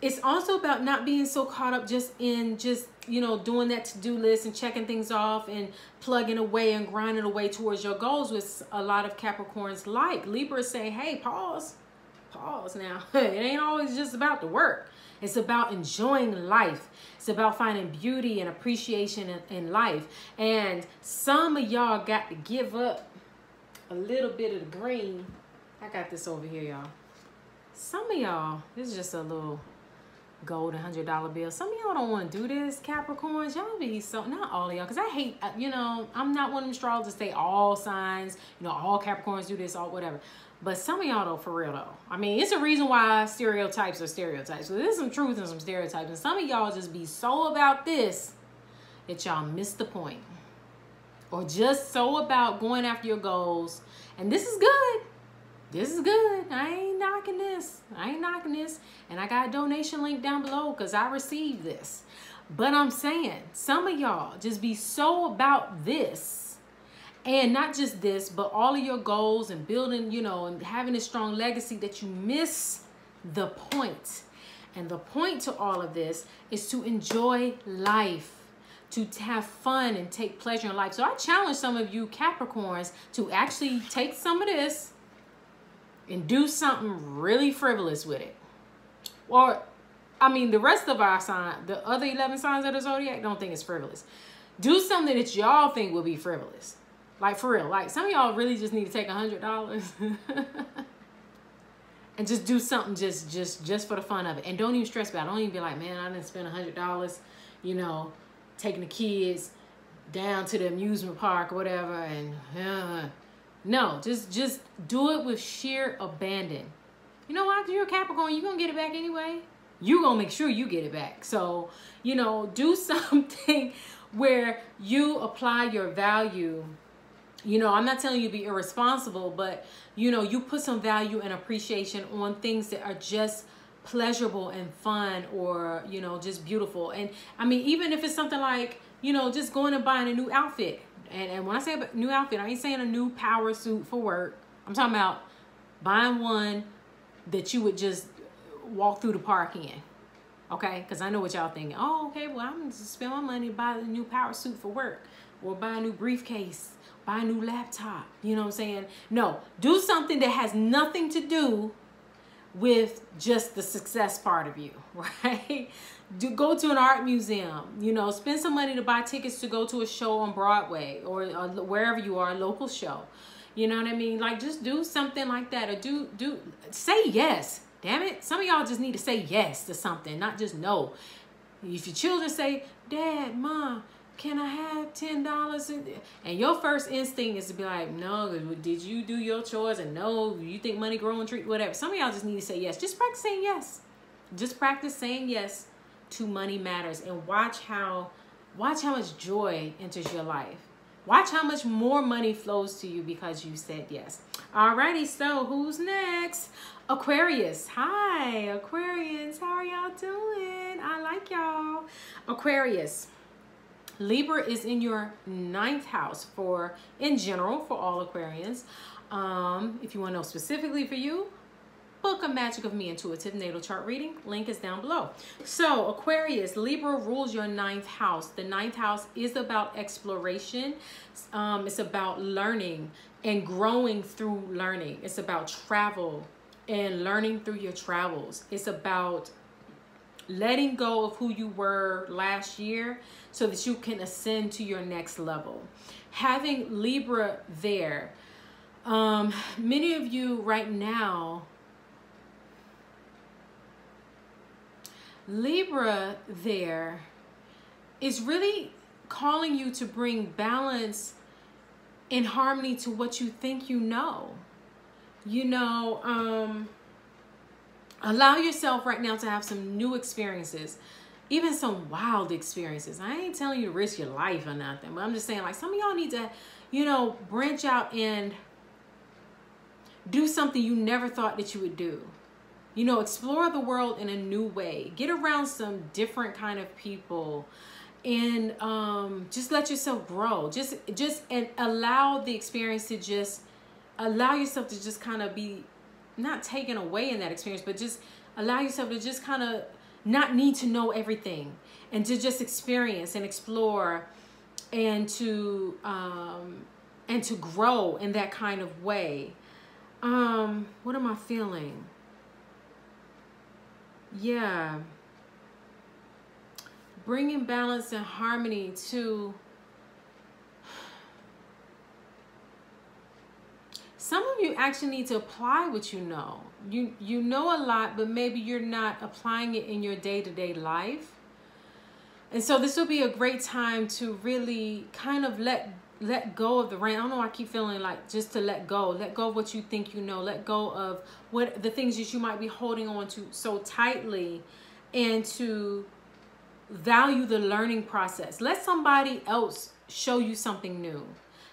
it's also about not being so caught up you know, doing that to-do list and checking things off and plugging away and grinding away towards your goals, which a lot of Capricorns like. Libra is saying, hey, pause now. It ain't always just about the work. It's about enjoying life. It's about finding beauty and appreciation in life. And some of y'all got to give up a little bit of the green. I got this over here, y'all. Some of y'all, this is just a little gold $100 bill. Some of y'all don't want to do this, Capricorns. Y'all be so, not all of y'all, because I hate, you know, I'm not one of them astrologers to say all signs, you know, all Capricorns do this, all whatever. But some of y'all though, for real though. I mean, it's a reason why stereotypes are stereotypes. So there's some truth and some stereotypes. And some of y'all just be so about this that y'all miss the point. Or just so about going after your goals. And this is good. This is good. I ain't knocking this. I ain't knocking this. And I got a donation link down below because I received this. But I'm saying, some of y'all just be so about this. And not just this, but all of your goals and building, you know, and having a strong legacy that you miss the point. And the point to all of this is to enjoy life, to have fun and take pleasure in life. So I challenge some of you Capricorns to actually take some of this and do something really frivolous with it. Or, I mean, the rest of our sign, the other 11 signs of the zodiac, don't think it's frivolous. Do something that y'all think will be frivolous. Like, for real. Like, some of y'all really just need to take $100 and just do something just for the fun of it. And don't even stress about it. Don't even be like, man, I didn't spend $100, you know, taking the kids, down to the amusement park or whatever, and no, just do it with sheer abandon. You know why? Because you're a Capricorn, you're gonna get it back anyway. You're gonna make sure you get it back. So, you know, do something where you apply your value. You know, I'm not telling you to be irresponsible, but, you know, you put some value and appreciation on things that are just pleasurable and fun, or, you know, just beautiful. And I mean, even if it's something like, you know, just going and buying a new outfit. And when I say a new outfit, I ain't saying a new power suit for work. I'm talking about buying one that you would just walk through the park in. Okay? Because I know what y'all thinking. Oh, okay, well, I'm going to spend my money to buy a new power suit for work, or buy a new briefcase, buy a new laptop. You know what I'm saying? No, do something that has nothing to do with just the success part of you, right? Go to an art museum, you know, spend some money to buy tickets to go to a show on Broadway, or wherever you are, a local show. You know what I mean? Like, just do something like that, or say yes. Damn it. Some of y'all just need to say yes to something, not just no. If your children say, Dad, Mom, can I have $10? And your first instinct is to be like, no, did you do your chores? And no, you think money grow on trees, whatever. Some of y'all just need to say yes. Just practice saying yes. Just practice saying yes to money matters, and watch how much joy enters your life. Watch how much more money flows to you because you said yes. Alrighty, so who's next? Aquarius. Hi, Aquarians. How are y'all doing? I like y'all. Aquarius. Libra is in your 9th house in general, for all Aquarians. If you want to know specifically for you, book a Magic of Me Intuitive Natal Chart reading. Link is down below. So Aquarius, Libra rules your 9th house. The 9th house is about exploration. It's about learning and growing through learning. It's about travel and learning through your travels. It's about letting go of who you were last year so that you can ascend to your next level. Having Libra there, many of you right now, Libra there is really calling you to bring balance and harmony to what you think you know. You know, allow yourself right now to have some new experiences, even some wild experiences. I ain't telling you to risk your life or nothing, but I'm just saying, like, some of y'all need to, you know, branch out and do something you never thought that you would do. You know, explore the world in a new way. Get around some different kind of people, and just let yourself grow. And allow the experience to just allow yourself to just kind of be not taken away in that experience, but just allow yourself to just kind of not need to know everything, and to just experience and explore, and to grow in that kind of way. What am I feeling? Yeah, bringing balance and harmony to some of you. Actually need to apply what you know. You know a lot, but maybe you're not applying it in your day-to-day life. And so this will be a great time to really kind of let go of the reins. I don't know, I keep feeling like just to let go of what you think you know, let go of what the things that you might be holding on to so tightly, and to value the learning process. Let somebody else show you something new.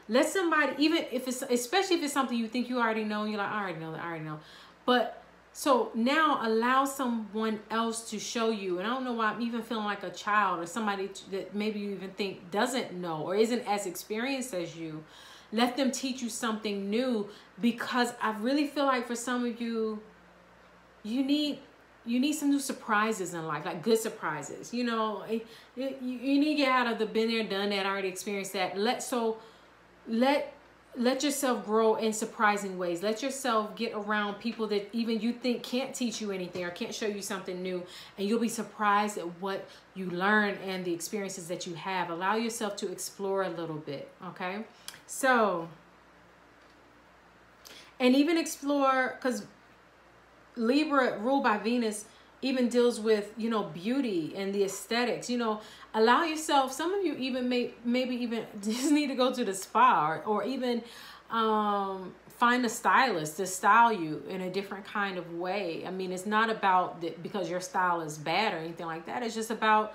Let somebody, even if it's, especially if it's something you think you already know, and you're like, I already know. But so now allow someone else to show you. And I don't know why I'm even feeling like a child, or somebody that maybe you even think doesn't know or isn't as experienced as you. Let them teach you something new, because I really feel like for some of you, you need some new surprises in life, like good surprises. You know, you need to get out of the been there, done that, already experienced that. Let yourself grow in surprising ways. Let yourself get around people that even you think can't teach you anything or can't show you something new, and you'll be surprised at what you learn and the experiences that you have. Allow yourself to explore a little bit, okay? So, and even explore, because Libra ruled by Venus even deals with, you know, beauty and the aesthetics. You know, allow yourself, some of you even maybe even just need to go to the spa, or even find a stylist to style you in a different kind of way. I mean, it's not about because your style is bad or anything like that. It's just about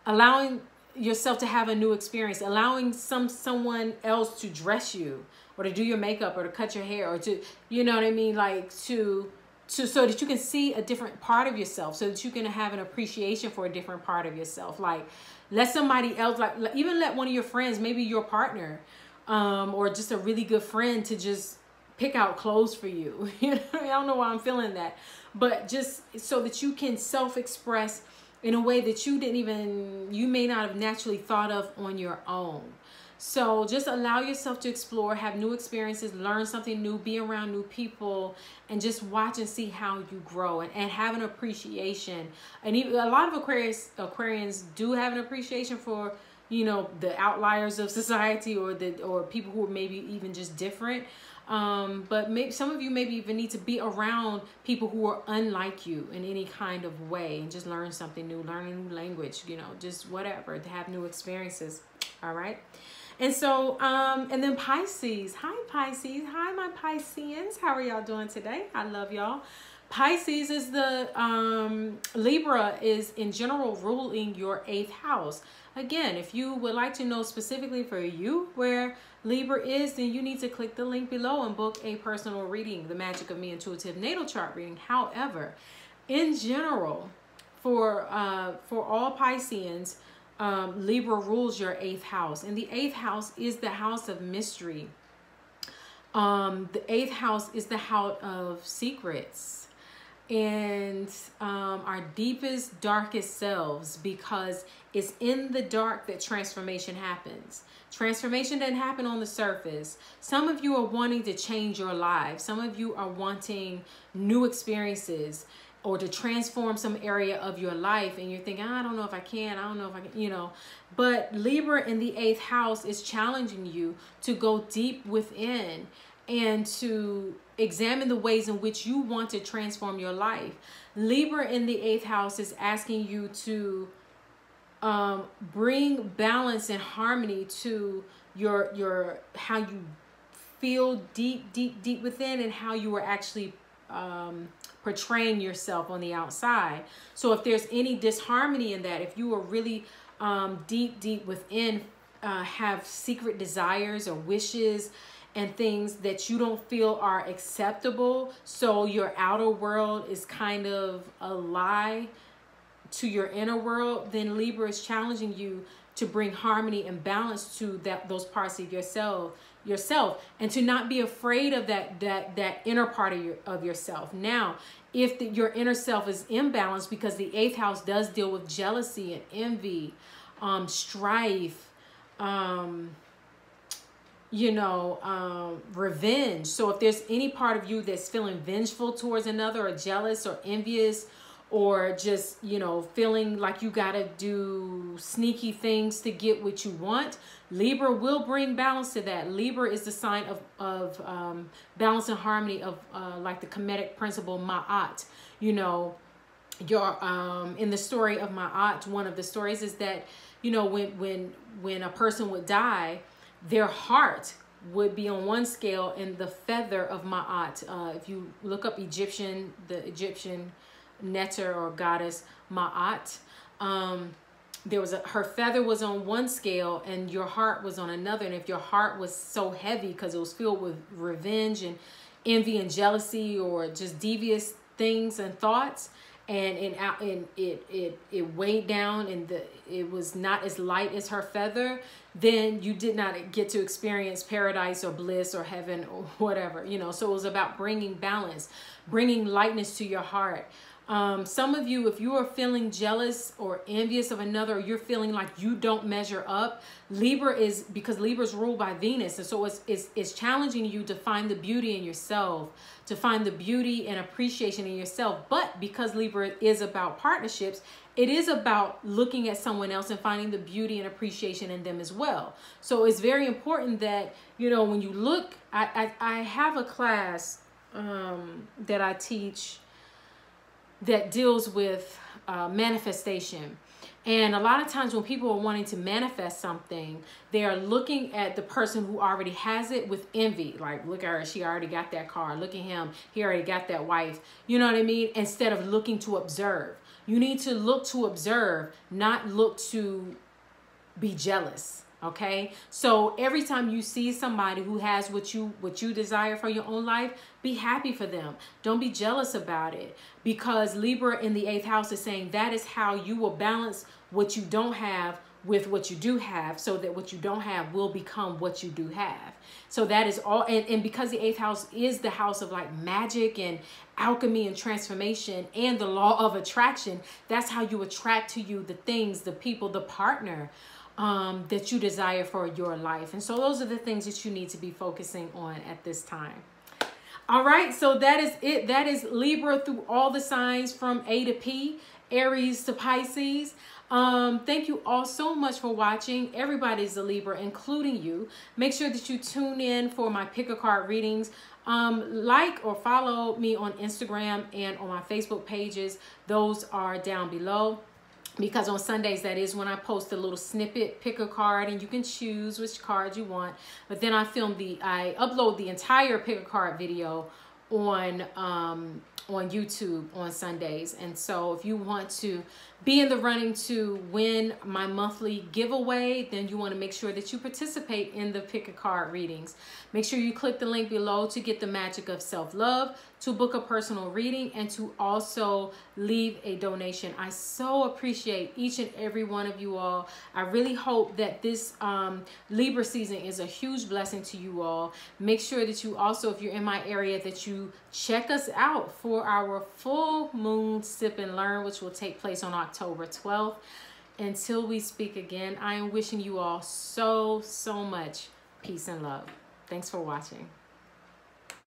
allowing yourself to have a new experience, allowing someone else to dress you, or to do your makeup, or to cut your hair, or to, you know what I mean, like to so that you can see a different part of yourself, so that you can have an appreciation for a different part of yourself. Like, let somebody else, like even let one of your friends, maybe your partner, or just a really good friend, to just pick out clothes for you. You know, I don't know why I'm feeling that, but just so that you can self-express in a way that you may not have naturally thought of on your own. So just allow yourself to explore, have new experiences, learn something new, be around new people, and just watch and see how you grow, and have an appreciation. And even a lot of Aquarians do have an appreciation for, you know, the outliers of society, or people who are maybe even just different. But maybe some of you maybe even need to be around people who are unlike you in any kind of way, and just learn something new, learn a new language, you know, just whatever, to have new experiences. All right. And so, and then Pisces. Hi, Pisces. Hi, my Pisceans. How are y'all doing today? I love y'all. Pisces is the, Libra is in general ruling your 8th house. Again, if you would like to know specifically for you where Libra is, then you need to click the link below and book a personal reading, the Magic of Me Intuitive Natal Chart reading. However, in general, for all Pisceans, Libra rules your 8th house, and the 8th house is the house of mystery. The 8th house is the house of secrets, and our deepest, darkest selves, because it's in the dark that transformation happens. Transformation doesn't happen on the surface. Some of you are wanting to change your lives. Some of you are wanting new experiences, or to transform some area of your life, and you're thinking, I don't know if I can, I don't know if I can, you know. But Libra in the 8th house is challenging you to go deep within and to examine the ways in which you want to transform your life. Libra in the 8th house is asking you to bring balance and harmony to your how you feel deep within, and how you are actually portraying yourself on the outside. So if there's any disharmony in that, if you are really deep within, have secret desires or wishes and things that you don't feel are acceptable, so your outer world is kind of a lie to your inner world, then Libra is challenging you to bring harmony and balance to those parts of yourself, and to not be afraid of that inner part of yourself. Now, if your inner self is imbalanced, because the 8th house does deal with jealousy and envy, strife, revenge. So if there's any part of you that's feeling vengeful towards another, or jealous or envious, or just, feeling like you got to do sneaky things to get what you want, Libra will bring balance to that. Libra is the sign of balance and harmony, of like the Kemetic principle, Ma'at. In the story of Ma'at, one of the stories is that, when a person would die, their heart would be on one scale, and the feather of Ma'at, if you look up the Egyptian Neter or goddess Ma'at, her feather was on one scale and your heart was on another. And if your heart was so heavy because it was filled with revenge and envy and jealousy, or just devious things and thoughts, and it weighed down, and it was not as light as her feather, then you did not get to experience paradise or bliss or heaven or whatever, So it was about bringing balance, bringing lightness to your heart. Some of you, if you are feeling jealous or envious of another, or you're feeling like you don't measure up, because Libra is ruled by Venus. And so it's challenging you to find the beauty in yourself, to find the beauty and appreciation in yourself. But because Libra is about partnerships, it is about looking at someone else and finding the beauty and appreciation in them as well. So it's very important that, when you look, I have a class that I teach that deals with manifestation. And a lot of times when people are wanting to manifest something, they are looking at the person who already has it with envy. Like, look at her, she already got that car. Look at him, he already got that wife. You know what I mean? Instead of looking to observe. You need to look to observe, not look to be jealous. Okay, so every time you see somebody who has what you desire for your own life, be happy for them. Don't be jealous about it, because Libra in the 8th house is saying that is how you will balance what you don't have with what you do have, so that what you don't have will become what you do have. So that is all. And because the 8th house is the house of like magic and alchemy and transformation and the law of attraction, that's how you attract to you the things, the people, the partner that you desire for your life. And so those are the things that you need to be focusing on at this time. All right, so that is it. That is Libra through all the signs from A to P, Aries to Pisces. Thank you all so much for watching. Everybody's a Libra, including you. Make sure that you tune in for my pick a card readings. Like or follow me on Instagram and on my Facebook pages. Those are down below. Because on Sundays, that is when I post a little snippet, pick a card, and you can choose which card you want. But then I upload the entire pick a card video on YouTube on Sundays. And so if you want to be in the running to win my monthly giveaway, then you want to make sure that you participate in the pick a card readings. Make sure you click the link below to get the magic of self-love, to book a personal reading, and to also leave a donation. I so appreciate each and every one of you all. I really hope that this Libra season is a huge blessing to you all. Make sure that you also, if you're in my area, that you check us out for our full moon sip and learn, which will take place on October 12th. Until we speak again, I am wishing you all so much peace and love. Thanks for watching.